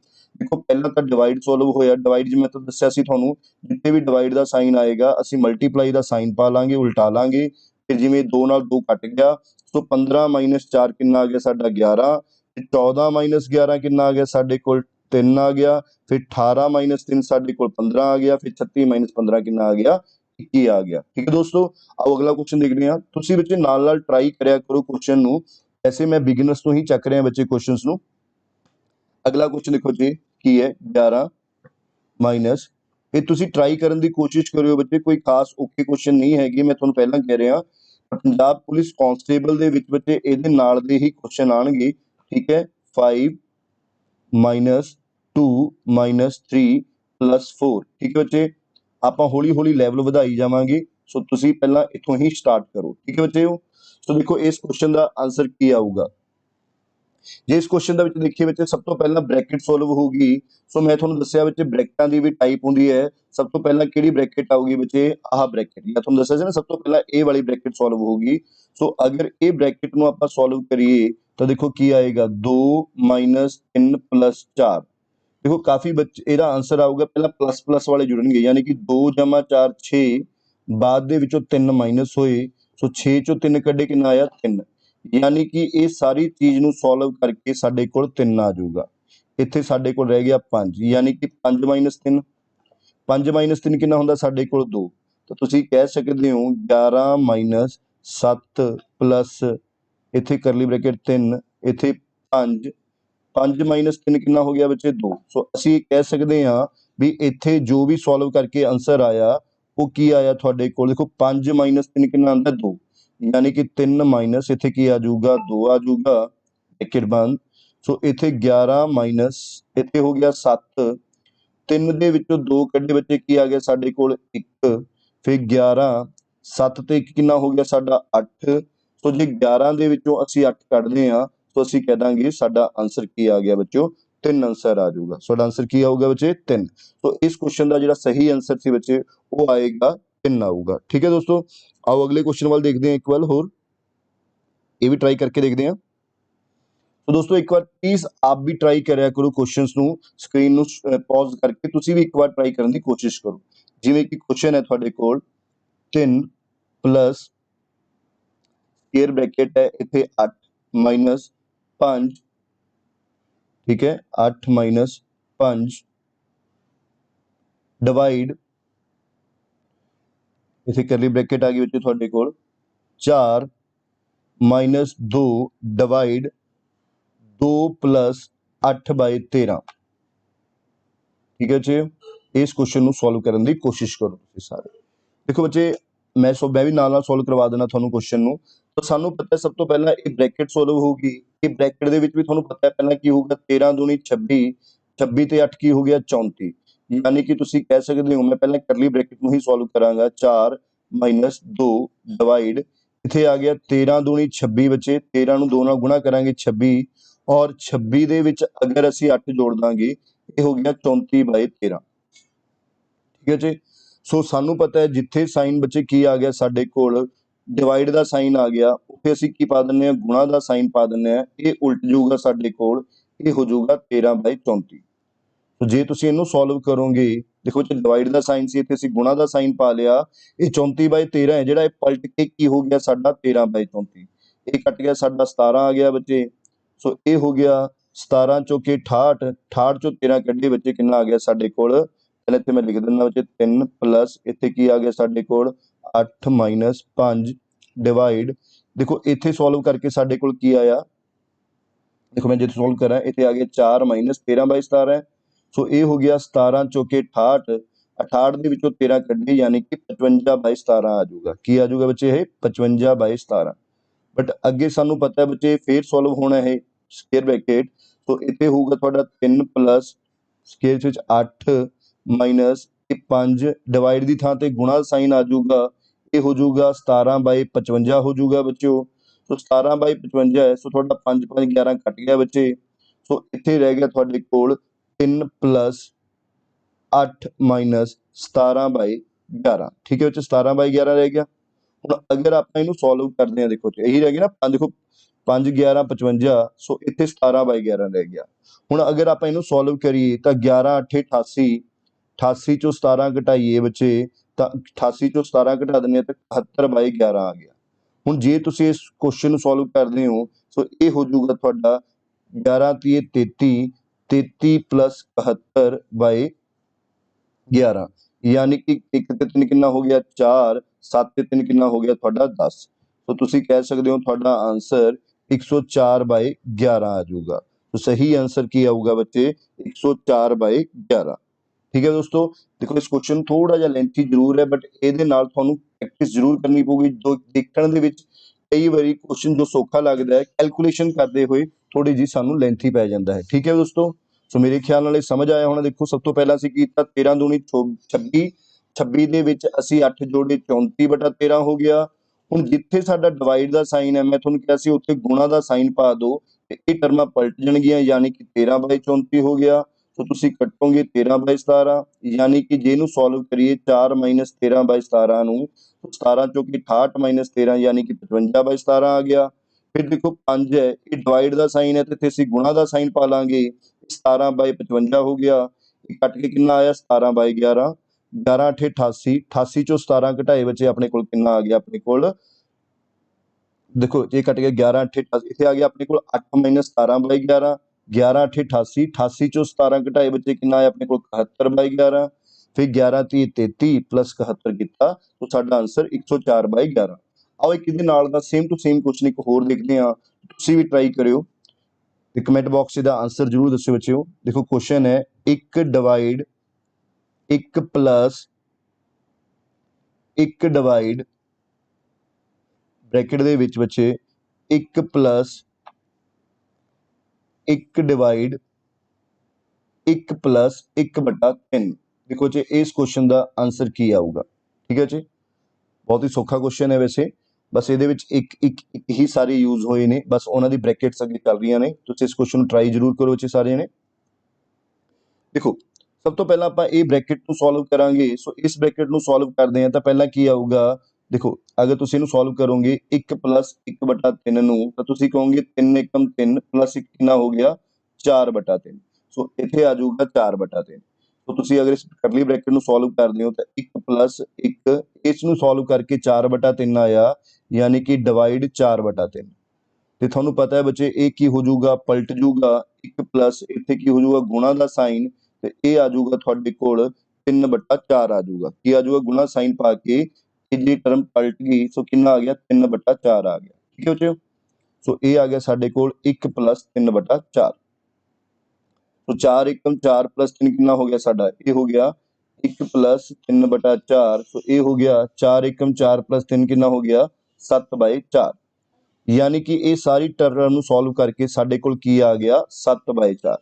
देखो पहला तो डिवाइड सॉल्व होया, डिवाइड जिवें तो दस्सिया सी तुहानूं, जिथे भी डिवाइड का साइन आएगा असीं मल्टीप्लाई का साइन पा लांगे, उल्टा लांगे, फिर जिवें 2 नाल 2 कट गया, सो 15 माइनस 4 कितना आ गया साडा 11, फिर 14 माइनस 11 कितना आ गया साडे कोल 3 आ गया, फिर 18 माइनस 3 साडे कोल 15 आ गया, फिर 36 माइनस 15 कितना आ गया 21 आ गया, ठीक है दोस्तों। आओ अगला क्वेश्चन देखते हैं। तुसीं बच्चे नाल ट्राई करिया करो क्वेश्चन नूं, ऐसे मैं बिगिनर्स तो ही चक रहा बच्चे क्वेश्चन नूं। अगला क्वेश्चन देखो जी की है 11 ਮਾਈਨਸ ਇਹ ਤੁਸੀਂ ਟਰਾਈ ਕਰਨ ਦੀ ਕੋਸ਼ਿਸ਼ ਕਰਿਓ ਬੱਚੇ, ਕੋਈ ਖਾਸ ਔਖੇ ਕੁਐਸਚਨ ਨਹੀਂ ਹੈਗੇ, ਮੈਂ ਤੁਹਾਨੂੰ ਪਹਿਲਾਂ ਕਹਿ ਰਿਹਾ। ਪੰਜਾਬ ਪੁਲਿਸ ਕਾਂਸਟੇਬਲ ਦੇ ਵਿੱਚ ਬੱਚੇ ਇਹਦੇ ਨਾਲ ਦੇ ਹੀ ਕੁਐਸਚਨ ਆਣਗੇ, ਠੀਕ ਹੈ। 5 ਮਾਈਨਸ 2 ਮਾਈਨਸ 3 ਪਲੱਸ 4, ਠੀਕ ਹੈ ਬੱਚੇ। ਆਪਾਂ ਹੌਲੀ ਹੌਲੀ ਲੈਵਲ ਵਧਾਈ ਜਾਵਾਂਗੇ, ਸੋ ਤੁਸੀਂ ਪਹਿਲਾਂ ਇੱਥੋਂ ਹੀ ਸਟਾਰਟ ਕਰੋ, ਠੀਕ ਹੈ ਬੱਚੇ। ਸੋ ਦੇਖੋ ਇਸ ਕੁਐਸਚਨ ਦਾ ਆਨਸਰ ਕੀ ਆਊਗਾ। ਜੇ ਇਸ ਕੁਐਸਚਨ ਦੇ ਵਿੱਚ ਦੇਖੀਏ ਬੱਚੇ, ਸਭ ਤੋਂ ਪਹਿਲਾਂ ਬ੍ਰੈਕਟ ਸੋਲਵ ਹੋਊਗੀ। ਸੋ ਮੈਂ ਤੁਹਾਨੂੰ ਦੱਸਿਆ ਬੱਚੇ ਬ੍ਰੈਕਟਾਂ ਦੀ ਵੀ ਟਾਈਪ ਹੁੰਦੀ ਹੈ। ਸਭ ਤੋਂ ਪਹਿਲਾਂ ਕਿਹੜੀ ਬ੍ਰੈਕਟ ਆਊਗੀ ਬੱਚੇ, ਆਹ ਬ੍ਰੈਕਟ। ਮੈਂ ਤੁਹਾਨੂੰ ਦੱਸਿਆ ਸੀ ਨਾ, ਸਭ ਤੋਂ ਪਹਿਲਾਂ ਇਹ ਵਾਲੀ ਬ੍ਰੈਕਟ ਸੋਲਵ ਹੋਊਗੀ। ਸੋ ਅਗਰ ਇਹ ਬ੍ਰੈਕਟ ਨੂੰ ਆਪਾਂ ਸੋਲਵ ਕਰੀਏ ਤਾਂ ਦੇਖੋ ਕੀ ਆਏਗਾ, 2 ਮਾਈਨਸ 3 ਪਲੱਸ 4। देखो काफी बच्चे ਇਹਦਾ ਆਨਸਰ ਆਊਗਾ, ਪਹਿਲਾਂ ਪਲੱਸ ਪਲੱਸ ਵਾਲੇ ਜੁੜਨਗੇ, ਯਾਨੀ ਕਿ 2 ਜਮਾ 4 6, ਬਾਅਦ ਦੇ ਵਿੱਚੋਂ 3 ਮਾਈਨਸ ਹੋਏ, ਸੋ 6 ਚੋਂ 3 ਕੱਢੇ ਕਿੰਨਾ ਆਇਆ 3, ਯਾਨੀ ਕਿ ਇਹ ਸਾਰੀ ਚੀਜ਼ ਨੂੰ ਸੋਲਵ ਕਰਕੇ ਸਾਡੇ ਕੋਲ 3 ਆ ਜਾਊਗਾ। ਇੱਥੇ ਸਾਡੇ ਕੋਲ ਰਹਿ ਗਿਆ 5, ਯਾਨੀ ਕਿ 5 ਮਾਈਨਸ 3, 5 ਮਾਈਨਸ 3 ਕਿੰਨਾ ਹੁੰਦਾ ਸਾਡੇ ਕੋਲ 2। ਤਾਂ ਤੁਸੀਂ ਕਹਿ ਸਕਦੇ ਹੋ 11 ਮਾਈਨਸ 7 ਪਲੱਸ ਇੱਥੇ ਕਰਲੀ ਬ੍ਰੈਕਟ 3, ਇੱਥੇ 5, 5 ਮਾਈਨਸ 3 ਕਿੰਨਾ ਹੋ ਗਿਆ ਬੱਚੇ 2। ਸੋ ਅਸੀਂ ਕਹਿ ਸਕਦੇ ਹਾਂ ਵੀ ਇੱਥੇ ਜੋ ਵੀ ਸੋਲਵ ਕਰਕੇ ਆਨਸਰ ਆਇਆ ਉਹ ਕੀ ਆਇਆ ਤੁਹਾਡੇ ਕੋਲ, ਦੇਖੋ 5 ਮਾਈਨਸ 3 ਕਿੰਨਾ ਆਉਂਦਾ 2, ਯਾਨੀ ਕਿ 3 ਮਾਈਨਸ ਇੱਥੇ ਕੀ ਆ ਜਾਊਗਾ 2 ਆ ਜਾਊਗਾ, ਬ੍ਰੈਕਟ ਬੰਦ। ਸੋ ਇੱਥੇ 11 ਮਾਈਨਸ ਇੱਥੇ ਹੋ ਗਿਆ 7, 3 ਦੇ ਵਿੱਚੋਂ 2 ਕੱਢੇ ਬੱਚੇ ਕੀ ਆ ਗਿਆ ਸਾਡੇ ਕੋਲ 1, ਫਿਰ 11, 7 ਤੇ 1 ਕਿੰਨਾ ਹੋ ਗਿਆ ਸਾਡਾ 8। ਸੋ ਜੇ 11 ਦੇ ਵਿੱਚੋਂ ਅਸੀਂ 8 ਕੱਢਦੇ ਹਾਂ तो ਅਸੀਂ कह ਦਾਂਗੇ ਸਾਡਾ ਆਨਸਰ ਕੀ ਆ ਗਿਆ ਬੱਚਿਓ, 3 ਆਨਸਰ ਆ ਜਾਊਗਾ। ਸਾਡਾ ਆਨਸਰ ਕੀ ਆਊਗਾ ਬੱਚੇ 3। तो इस क्वेश्चन ਦਾ ਜਿਹੜਾ ਸਹੀ ਆਨਸਰ ਸੀ ਬੱਚੇ ਉਹ ਆਏਗਾ 3 ਆਊਗਾ, ठीक है दोस्तों। आओ अगले क्वेश्चन ਵੱਲ देखते हैं एक बार और, ये भी ट्राई करके देखते हैं। तो दोस्तों एक बार प्लीज आप भी ट्राई कਰਿਆ ਕਰੋ क्वेश्चंस ਨੂੰ, ਸਕਰੀਨ ਨੂੰ ਪੌਜ਼ ਕਰਕੇ ਤੁਸੀਂ ਵੀ ਇੱਕ ਵਾਰ ਟਰਾਈ ਕਰਨ ਦੀ ਕੋਸ਼ਿਸ਼ ਕਰੋ। ਜਿਵੇਂ ਕਿ क्वेश्चन ਹੈ ਤੁਹਾਡੇ ਕੋਲ 3 ਪਲੱਸ ਸਕੁਅਰ ਬ੍ਰੈਕਟ ਹੈ ਇੱਥੇ 8 ਮਾਈਨਸ 5, ठीक है, 8 माइनस 5 डिवाइड इसे करली ब्रैकेट आ गई बच्चे थोड़े कोल 4 माइनस 2 डिवाइड 2 प्लस 8 बाय 13, ठीक है बच्चे। इस क्वेश्चन ਨੂੰ ਸੋਲਵ ਕਰਨ ਦੀ ਕੋਸ਼ਿਸ਼ ਕਰੋ ਤੁਸੀਂ ਸਾਰੇ। देखो बच्चे मैं भी नाल सॉल्व करवा देना ਤੁਹਾਨੂੰ क्वेश्चन ਨੂੰ। तो सानू पता है सब तो पहला ये ब्रैकेट सॉल्व होगी, ये ब्रैकेट ਦੇ ਵਿੱਚ ਵੀ ਤੁਹਾਨੂੰ ਪਤਾ ਹੈ ਪਹਿਲਾਂ ਕੀ ਹੋਊਗਾ 13 दूनी 26, 26 ਤੇ 8 ਕੀ ਹੋ ਗਿਆ 34, ਯਾਨੀ ਕਿ ਤੁਸੀਂ ਕਹਿ ਸਕਦੇ ਹੋ ਮੈਂ ਪਹਿਲਾਂ ਕਰਲੀ ਬ੍ਰੈਕਟ ਨੂੰ ਹੀ ਸੋਲਵ ਕਰਾਂਗਾ 4 ਮਾਈਨਸ 2 ਡਿਵਾਈਡ ਇੱਥੇ ਆ ਗਿਆ 13 दूनी 26 ਬੱਚੇ, 13 ਨੂੰ 2 ਨਾਲ ਗੁਣਾ ਕਰਾਂਗੇ 26, ਔਰ 26 ਦੇ ਵਿੱਚ ਅਗਰ ਅਸੀਂ 8 ਜੋੜ ਦਾਂਗੇ ਇਹ ਹੋ ਗਿਆ 34 ਬਾਈ 13, ठीक है जी। ਸੋ ਸਾਨੂੰ ਪਤਾ ਹੈ ਜਿੱਥੇ ਸਾਈਨ ਬੱਚੇ ਕੀ ਆ ਗਿਆ ਸਾਡੇ ਕੋਲ ਡਿਵਾਈਡ ਦਾ ਸਾਈਨ ਆ ਗਿਆ, ਉੱਥੇ ਅਸੀਂ ਕੀ ਪਾ ਦਿੰਨੇ ਆ ਗੁਣਾ ਦਾ ਸਾਈਨ ਪਾ ਦਿੰਨੇ ਆ, ਇਹ ਉਲਟ ਜਾਊਗਾ ਸਾਡੇ ਕੋਲ, ਇਹ ਹੋ ਜਾਊਗਾ 13 ਬਾਈ 34। तो ਜੇ ਤੁਸੀਂ ਇਹਨੂੰ ਸੋਲਵ ਕਰੋਗੇ ਦੇਖੋ ਜੇ ਡਿਵਾਈਡ ਦਾ ਸਾਈਨ ਸੀ ਇੱਥੇ ਅਸੀਂ ਗੁਣਾ ਦਾ ਸਾਈਨ ਪਾ ਲਿਆ, ਇਹ 34 ਬਾਈ 13 ਹੈ ਜਿਹੜਾ ਇਹ ਪਲਟ ਕੇ ਕੀ ਹੋ ਗਿਆ ਸਾਡਾ 13 ਬਾਈ 34, ਇਹ ਕੱਟ ਗਿਆ ਸਾਡਾ 17 ਆ ਗਿਆ ਬੱਚੇ। ਸੋ ਇਹ ਹੋ ਗਿਆ 17 ਚੋਂ ਕੇ 68, 68 ਚੋਂ 13 ਕੱਢੇ ਬੱਚੇ ਕਿੰਨਾ ਆ ਗਿਆ ਸਾਡੇ ਕੋਲ, ਪਹਿਲਾਂ ਇੱਥੇ ਮੈਂ ਲਿਖ ਦਿੰਦਾ ਬੱਚੇ 3 ਪਲੱਸ ਇੱਥੇ ਕੀ ਆ ਗਿਆ ਸਾਡੇ ਕੋਲ 8 ਮਾਈਨਸ 5 डिवाइड, देखो इतने सॉल्व करके साडे कोल की आया, देखो मैं जो सॉल्व करा इतने आ गया 4 माइनस 13 बाई 17 है। सो ये हो गया 17 चौके 68, 68 ਦੇ ਵਿੱਚੋਂ 13 ਕੱਢੇ यानी कि 55 बाई 17 आ जाऊगा, की आ जाऊगा बच्चे ये 55 बाई 17। बट अगे सानू पता है बच्चे फिर सॉल्व होना है स्क्वायर ब्रैकेट, तो इतने होगा थोड़ा 3 plus square which 8 minus 5 divide की थां ते गुणा साइन आ जाऊगा, ये हो जाऊगा 17 बाई 55 हो जाऊगा बच्चों। तो 17 बाई 55 है, सो थोड़ा 5 5 11 कट गया बच्चे। सो इत्थे रह गया थोड़े कोल 3 प्लस 8 माइनस 17 बाई 11, ठीक है बच्चे 17 बाई 11 रह गया। हुण अगर आप इनू सॉल्व करते हैं देखो यही रह गया ना, देखो 5 11 55, सो इत्थे 17 बाई 11 रह गया। हुण अगर आप इनू सॉल्व करिए तो 11 8 88, 88 चों 17 घटाइए बच्चे तो 88 चों 17 घटा देने तो 71 बाई 11 आ गया। हुण जे तुसीं इस क्वेश्चन सॉल्व करदे हो सो ये हो जाऊगा तुहाडा 11 तीए 33, 33 प्लस 71 बाई 11, यानी कि 1 ते 3 कितना हो गया 4, 7 ते 3 कितना हो गया तुहाडा 10। तो तुसीं कह सकदे हो तुहाडा आंसर 104 बाई 11 आ जाऊगा। तो सही आंसर की आऊगा बच्चे 104 बाई 11। ठीक है दोस्तों। देखो इस क्वेश्चन थोड़ा जिहा लेंथी जरूर है बट ਇਹਦੇ ਨਾਲ ਤੁਹਾਨੂੰ ਪ੍ਰੈਕਟਿਸ ਜ਼ਰੂਰ ਕਰਨੀ ਪਊਗੀ। ਜੋ ਦੇਖਣ ਦੇ ਵਿੱਚ ਕਈ ਵਾਰੀ क्वेश्चन जो ਸੌਖਾ ਲੱਗਦਾ ਹੈ ਕੈਲਕੂਲੇਸ਼ਨ ਕਰਦੇ ਹੋਏ ਥੋੜੀ ਜੀ ਸਾਨੂੰ ਲੈਂਥੀ ਪੈ ਜਾਂਦਾ ਹੈ। ਠੀਕ ਹੈ ਦੋਸਤੋ, ਸੋ ਮੇਰੇ ਖਿਆਲ ਨਾਲ ਇਹ ਸਮਝ ਆਇਆ ਹੋਣਾ। ਦੇਖੋ ਸਭ ਤੋਂ ਪਹਿਲਾਂ ਅਸੀਂ ਕੀਤਾ 13 ਦੂਣੀ 26, 26 ਦੇ ਵਿੱਚ ਅਸੀਂ 8 ਜੋੜੇ 34/13 ਹੋ ਗਿਆ। ਹੁਣ ਜਿੱਥੇ ਸਾਡਾ ਡਿਵਾਈਡ ਦਾ ਸਾਈਨ ਹੈ ਮੈਂ ਤੁਹਾਨੂੰ ਕਿਹਾ ਸੀ ਉੱਥੇ ਗੁਣਾ ਦਾ ਸਾਈਨ ਪਾ ਦਿਓ ਤੇ ਇਹ ਟਰਮਾਂ ਪਲਟ ਜਾਣਗੀਆਂ, ਯਾਨੀ ਕਿ 13/34 ਹੋ ਗਿਆ। तो तुसी कटोगे 13/17, यानी कि जे नू सॉल्व करिए 4 - 13/17 नू, तो 17 चो की 68 - 13 यानी कि 55/17 आ गया। फिर देखो 5 है, ये डिवाइड का साइन है तो इत्थे असीं गुणा का साइन पा लांगे, 17/55 हो गया। ये कट के कितना आया 17/11, 11 8 88, 88 चो 17 घटाए बच्चे अपने कोल कितना आ गया, अपने कोल देखो ये कट गया 11 8 88, इत्थे आ गया अपने कोल 8 - 17/11, 11 8 88, 88 चो 17 घटाए बच्चे कितना आया अपने को 71/11। फिर 11 30 33 प्लस 71 किया तो साडा आंसर 104/11। आओ एक इहदे नाल दा सेम टू सेम क्वेश्चन एक होर देखते हैं, तुसीं भी ट्राई करियो ते कमेंट बॉक्स दा आंसर जरूर दस्सिओ बच्चों। देखो क्वेश्चन है 1 डिवाइड 1 प्लस 1 डिवाइड ब्रैकेट दे विच बच्चे 1 प्लस 1 डिवाइड 1 प्लस 1/3। देखो जी इस क्वेश्चन का आंसर की आऊगा। ठीक है जी, बहुत ही सौखा क्वेश्चन है वैसे, बस ये एक ही सारे यूज होए ने, बस उन्होंने ब्रैकेट्स अगे चल रही ने। तो इस क्वेश्चन ट्राई जरूर करो बच्चे सारे ने। देखो सब तो पहला आप ये ब्रैकेट को सॉल्व करांगे। सो इस ब्रैकेट को सॉल्व करते हैं तो पहला की आऊगा, देखो अगर तुम इन्हू सॉल्व करोगे 1 प्लस 1/3 नू तो तुम कहोगे 3 एकम 3 प्लस 1 कितना हो गया 4/3। सो इत्थे आ जाऊगा 4/3। तो तुम अगर इस करली ब्रैकेट को सॉल्व करते हो तो 1 प्लस 1 इसनू सॉल्व करके 4/3 आया, यानी कि डिवाइड 4/3। तो थानू पता है बच्चे ये की हो जाऊगा पलट जाऊगा 1 प्लस इत्थे की हो जाऊगा गुणा का साइन, तो ये आ जाऊगा तुहाडे कोल 3/4 आ जाऊगा। की आ जाऊगा गुणा साइन पा के ये टर्म पलट गई, सो कितना आ गया 3/4 आ गया। ठीक है बच्चों, सो ये आ गया साडे कोल 1 प्लस 3/4। तो 4 एकम 4 प्लस 3 कितना हो गया साडा, ये हो गया 1 प्लस 3/4। सो ये हो गया 4 एकम 4 प्लस 3 कितना हो गया 7/4। यानी कि ये सारी टर्म नू सॉल्व करके साडे कोल की आ गया 7/4।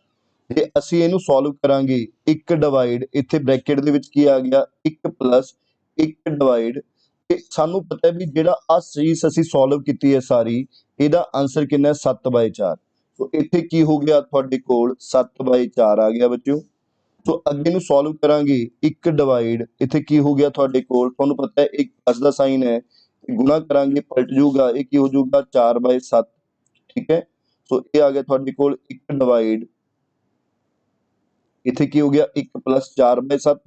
ते असीं इहनू सॉल्व करांगे 1 डिवाइड इत्थे ब्रैकेट दे विच की आ गया 1 प्लस 1 डिवाइड, ते सानू पता है भी जिहड़ा आ चीज़ असीं सॉल्व कीती है सारी, इहदा आंसर कितना है 7/4। तो इत्थे की हो गया तुहाडे कोल 7/4 आ गया बच्चों। तो अगे नू सॉल्व करांगे 1 डिवाइड इत्थे की हो गया तुहाडे कोल, तुहानू पता है एक प्लस दा साइन है, गुणा करांगे पलट जाऊगा, ये की हो जाऊगा 4/7। ठीक है, सो ये आ गया तुहाडे कोल 1 डिवाइड इत्थे की हो गया 1 प्लस 4/7।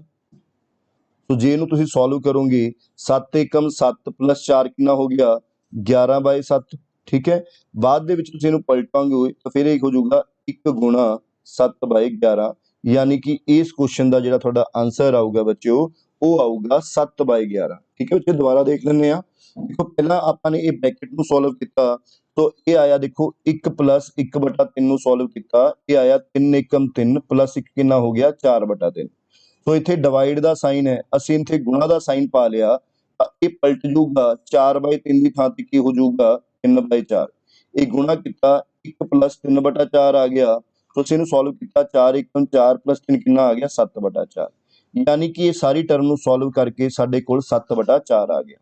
तो जे नू तुसीं सॉल्व करोगे 7 एकम 7 प्लस 4 कितना हो गया 11/7। ठीक है, बाद दे विच तुसीं इहनू पलटांगे तो फिर एक हो जाऊगा 1 गुणा 7/11, यानी कि इस क्वेश्चन का जिहड़ा तुहाडा आंसर आऊगा बच्चों वो आऊगा 7/11। ठीक है बच्चे, दोबारा देख लैंदे आ। देखो पहला आपने ये ब्रैकेट नू सॉल्व किया तो ये आया, देखो 1 प्लस 1/3 नू सॉल्व किया, ये आया 3 एकम 3 प्लस 1 कितना हो गया 4/3। तो इत्थे डिवाइड का साइन है, असीं इत्थे गुणा का साइन पा लिया, ये पलट जाऊगा 4/3 की थां ते की हो जाऊगा 3/4। ये गुणा किया 1 प्लस 3/4 आ गया, तो असीं इहनू सॉल्व किया 4 एकम 4 प्लस 3 कितना आ गया 7/4। यानी कि ये सारी टर्म नू सॉल्व करके साडे कोल 7/4 आ गया।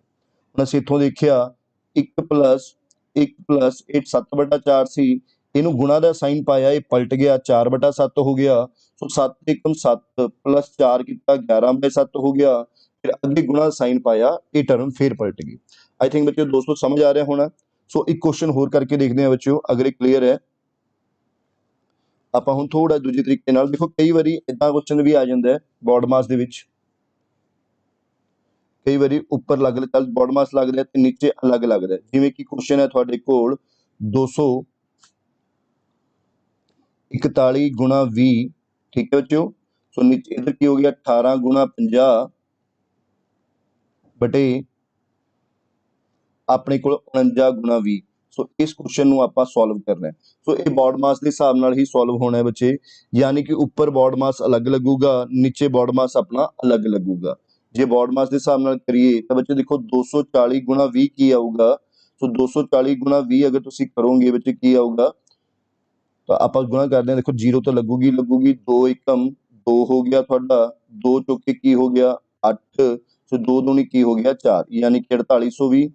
ਹੁਣ ਅਸੀਂ ਇੱਥੋਂ ਦੇਖਿਆ 1 प्लस 1 7/4 ਸੀ, ਇਹਨੂੰ ਗੁਣਾ ਦਾ ਸਾਈਨ ਪਾਇਆ, ਇਹ ਪਲਟ ਗਿਆ 4/7 ਹੋ ਗਿਆ। ਸੋ 7 एकम 7 प्लस 4 कितना 11/7 हो गया। फिर अगे गुणा साइन पाया, ये टर्म फिर पलट गई। आई थिंक बच्चों दोस्तों समझ आ रहा होना। सो एक क्वेश्चन होर करके देखते हैं बच्चों, अगर ये क्लीयर है ਆਪਾਂ ਹੁਣ थोड़ा दूजे तरीके नाल देखो, कई बारी इदां क्वेश्चन भी आ जाता है बॉर्ड मास दे विच, कई बारी उपर लग चल बॉर्ड मास लग रहा है तो नीचे अलग लग रहा है। जिवें कि क्वेश्चन है तुहाडे कोल 241 गुणा 20। ठीक है बच्चों, सो नीचे इधर की हो गया 18 गुणा 50 बटे अपने कोल 49 गुणा 20। सो इस क्वेश्चन ਨੂੰ ਆਪਾਂ ਸੋਲਵ ਕਰਨਾ ਹੈ। ਸੋ ਇਹ ਬॉड ਮਾਸ ਦੇ ਹਿਸਾਬ ਨਾਲ ਹੀ ਸੋਲਵ ਹੋਣਾ ਹੈ ਬੱਚੇ, ਯਾਨੀ ਕਿ ਉੱਪਰ ਬॉड ਮਾਸ ਅਲੱਗ ਲੱਗੂਗਾ, ਨੀਚੇ ਬॉड ਮਾਸ ਆਪਣਾ ਅਲੱਗ ਲੱਗੂਗਾ। ਜੇ ਬॉड ਮਾਸ ਦੇ ਹਿਸਾਬ ਨਾਲ ਕਰੀਏ ਤਾਂ ਬੱਚੇ ਦੇਖੋ 240 ਗੁਣਾ 20 ਕੀ ਆਊਗਾ। ਸੋ 240 ਗੁਣਾ 20 ਅਗਰ ਤੁਸੀਂ ਕਰੋਗੇ ਬੱਚੇ ਕੀ ਆਊਗਾ, ਤਾਂ ਆਪਾਂ ਗੁਣਾ ਕਰਦੇ ਹਾਂ, ਦੇਖੋ 0 ਤਾਂ ਲੱਗੂਗੀ 2 ਏਕਮ 2 ਹੋ ਗਿਆ ਤੁਹਾਡਾ, 2 ਚੌਕੇ ਕੀ ਹੋ ਗਿਆ 8, ਸੋ 2 ਦੂਣੀ ਕੀ ਹੋ ਗਿਆ 4, ਯਾਨੀ ਕਿ 4820।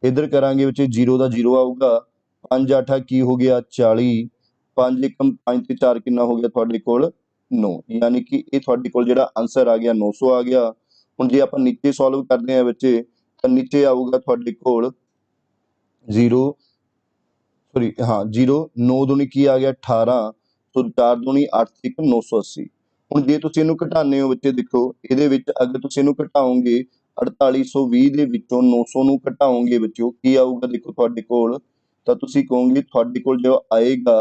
इधर करांगे बच्चे 0 का 0 आऊगा, 5 8 की हो गया 40, 5 एकम 5 ते 4 कितना हो गया थोड़े कोल 9, यानी कि ये थोड़े कोल जेड़ा आंसर आ गया 900 आ गया। हुण जे आपां नीचे सॉल्व करते हैं बच्चे तो नीचे आऊगा थोड़े कोल 0 सॉरी हाँ 0, 9 दूनी की आ गया 18, तो 4 दूनी 8 ते 980। हुण जे तुसीं इहनूं घटाने हो बच्चे देखो इहदे विच अगर तुसीं इहनूं घटाओगे 4820 ਦੇ ਵਿੱਚੋਂ 900 ਨੂੰ ਘਟਾਓਗੇ ਬੱਚਿਓ ਕੀ ਆਊਗਾ, ਦੇਖੋ ਤੁਹਾਡੇ ਕੋਲ ਤਾਂ ਤੁਸੀਂ ਕਹੋਗੇ ਤੁਹਾਡੇ ਕੋਲ ਜੋ ਆਏਗਾ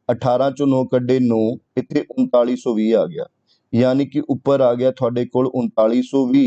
18 ਚੋਂ 9 ਕੱਢੇ 9, ਇੱਥੇ 3920 ਆ ਗਿਆ, ਯਾਨੀ ਕਿ ਉੱਪਰ ਆ ਗਿਆ ਤੁਹਾਡੇ ਕੋਲ 3920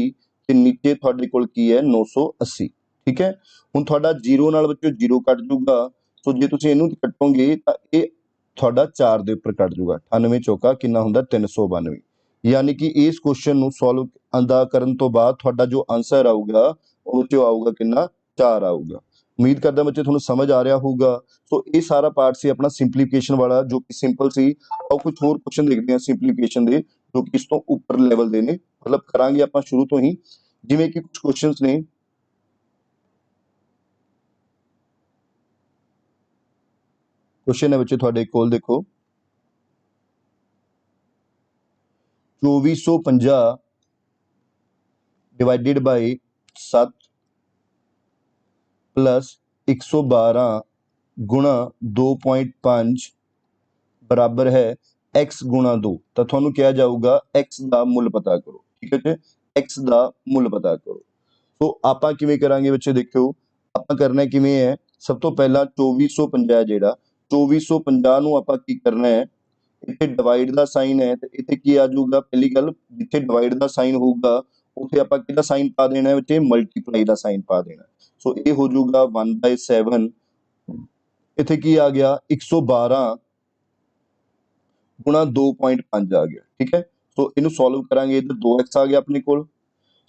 ਤੇ ਨੀਚੇ ਤੁਹਾਡੇ ਕੋਲ ਕੀ ਹੈ 980। ਠੀਕ ਹੈ, ਹੁਣ ਤੁਹਾਡਾ 0 ਨਾਲ ਬੱਚਿਓ 0 ਕੱਟ ਜੂਗਾ, ਸੋ ਜੇ ਤੁਸੀਂ ਇਹਨੂੰ ਕੱਟੋਗੇ ਤਾਂ ਇਹ ਤੁਹਾਡਾ 4 ਦੇ ਉੱਪਰ ਕੱਟ ਜੂਗਾ, 98 ਚੌਕਾ ਕਿੰਨਾ ਹੁੰਦਾ 392, यानी कि इस क्वेश्चन ਨੂੰ ਸੋਲਵ ਅੰਦਾ ਕਰਨ ਤੋਂ ਬਾਅਦ ਤੁਹਾਡਾ ਜੋ ਆਨਸਰ ਆਊਗਾ ਉਹ ਚ ਆਊਗਾ ਕਿੰਨਾ 4 ਆਊਗਾ। ਉਮੀਦ ਕਰਦਾ ਬੱਚੇ ਤੁਹਾਨੂੰ ਸਮਝ ਆ ਰਿਹਾ ਹੋਊਗਾ। ਸੋ ਇਹ ਸਾਰਾ ਪਾਰਟ ਸੀ ਆਪਣਾ ਸਿੰਪਲੀਫਿਕੇਸ਼ਨ ਵਾਲਾ ਜੋ ਕਿ ਸਿੰਪਲ ਸੀ। ਆਓ ਕੁਝ ਹੋਰ ਕੁਐਸਚਨ ਦੇਖਦੇ ਹਾਂ ਸਿੰਪਲੀਫਿਕੇਸ਼ਨ ਦੇ ਜੋ ਕਿ ਇਸ ਤੋਂ ਉੱਪਰ ਲੈਵਲ ਦੇ ਨੇ, ਮਤਲਬ ਕਰਾਂਗੇ ਆਪਾਂ ਸ਼ੁਰੂ ਤੋਂ ਹੀ। ਜਿਵੇਂ ਕਿ ਕੁਝ ਕੁਐਸਚਨਸ ਨੇ, क्वेश्चन है बच्चे ਤੁਹਾਡੇ ਕੋਲ देखो 2450 डिवाइडेड बाय 7 प्लस 112 गुणा 2.5 बराबर है x गुणा 2। तो ਤੁਹਾਨੂੰ ਕਿਹਾ ਜਾਊਗਾ x ਦਾ ਮੁੱਲ ਪਤਾ ਕਰੋ। ਠੀਕ ਹੈ ਜੀ, x ਦਾ ਮੁੱਲ ਪਤਾ ਕਰੋ। ਸੋ ਆਪਾਂ ਕਿਵੇਂ ਕਰਾਂਗੇ ਬੱਚੇ ਦੇਖਿਓ, ਆਪਾਂ ਕਰਨਾ ਕਿਵੇਂ ਹੈ, ਸਭ ਤੋਂ ਪਹਿਲਾਂ 2450 ਜਿਹੜਾ 2450 ਨੂੰ ਆਪਾਂ ਕੀ ਕਰਨਾ ਹੈ, ਇੱਥੇ ਡਿਵਾਈਡ ਦਾ ਸਾਈਨ ਹੈ ਤੇ ਇੱਥੇ ਕੀ ਆ ਜਾਊਗਾ, ਪਹਿਲੀ ਗੱਲ ਜਿੱਥੇ ਡਿਵਾਈਡ ਦਾ ਸਾਈਨ ਹੋਊਗਾ ਉੱਥੇ ਆਪਾਂ ਕਿਹਦਾ ਸਾਈਨ ਪਾ ਦੇਣਾ ਹੈ ਬੱਚੇ, ਮਲਟੀਪਲਾਈ ਦਾ ਸਾਈਨ ਪਾ ਦੇਣਾ। ਸੋ ਇਹ ਹੋ ਜਾਊਗਾ 1/7, ਇੱਥੇ ਕੀ ਆ ਗਿਆ 112 ਗੁਣਾ 2.5 ਆ ਗਿਆ। ਠੀਕ ਹੈ, ਸੋ ਇਹਨੂੰ ਸੋਲਵ ਕਰਾਂਗੇ, ਇੱਧਰ 2x ਆ ਗਿਆ ਆਪਣੇ ਕੋਲ।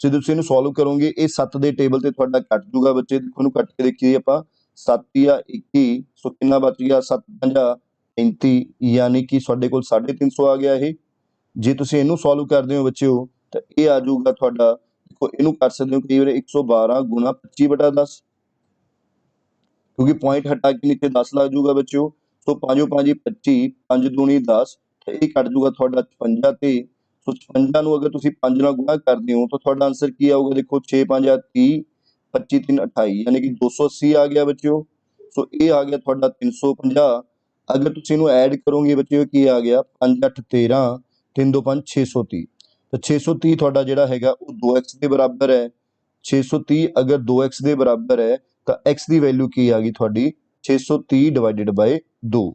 ਸੋ ਤੁਸੀਂ ਇਹਨੂੰ ਸੋਲਵ ਕਰੋਗੇ ਇਹ 7 ਦੇ ਟੇਬਲ ਤੇ ਤੁਹਾਡਾ ਕੱਟ ਜੂਗਾ ਬੱਚੇ, ਦੇਖੋ ਇਹਨੂੰ ਕੱਟ ਕੇ ਦੇਖੀਏ ਆਪਾਂ 7 ਜਾਂ 21, ਸੋ ਕਿੰਨਾ ਬਚ ਗਿਆ 7 5 35, यानी कि ਤੁਹਾਡੇ ਕੋਲ 350 ਆ ਗਿਆ ਇਹ। ਜੇ ਤੁਸੀਂ ਇਹਨੂੰ ਸੋਲਵ ਕਰਦੇ ਹੋ ਬੱਚਿਓ ਤਾਂ ਇਹ ਆ ਜਾਊਗਾ ਤੁਹਾਡਾ, ਦੇਖੋ ਇਹਨੂੰ ਕਰ ਸਕਦੇ ਹੋ ਕਈ ਵਾਰ 112 ਗੁਣਾ 25/10, क्योंकि पॉइंट हटा के नीचे 10 लग जाऊगा बच्चों। तो 5 5 25, 5 दूनी 10, तो ये कट जाऊगा थोड़ा 56 ते। सो 56 ਨੂੰ अगर ਤੁਸੀਂ 5 ਨਾਲ ਗੁਣਾ ਕਰਦੇ ਹੋ ਤਾਂ ਤੁਹਾਡਾ ਆਨਸਰ ਕੀ ਆਊਗਾ, ਦੇਖੋ 6 5 30, 25 3 28, यानी कि 280 आ गया बच्चों। सो ये आ गया ਤੁਹਾਡਾ 350। अगर ਤੁਸੀਂ ਇਹਨੂੰ ਐਡ ਕਰੋਗੇ ਬੱਚਿਓ ਕੀ ਆ ਗਿਆ 5 8 13, 3 2 5 630। ਤਾਂ 630 ਤੁਹਾਡਾ ਜਿਹੜਾ ਹੈਗਾ ਉਹ 2x ਦੇ ਬਰਾਬਰ ਹੈ। 630 अगर 2x ਦੇ ਬਰਾਬਰ ਹੈ ਤਾਂ x ਦੀ ਵੈਲਿਊ ਕੀ ਆ ਗਈ ਤੁਹਾਡੀ 630 ਡਿਵਾਈਡਡ ਬਾਈ 2,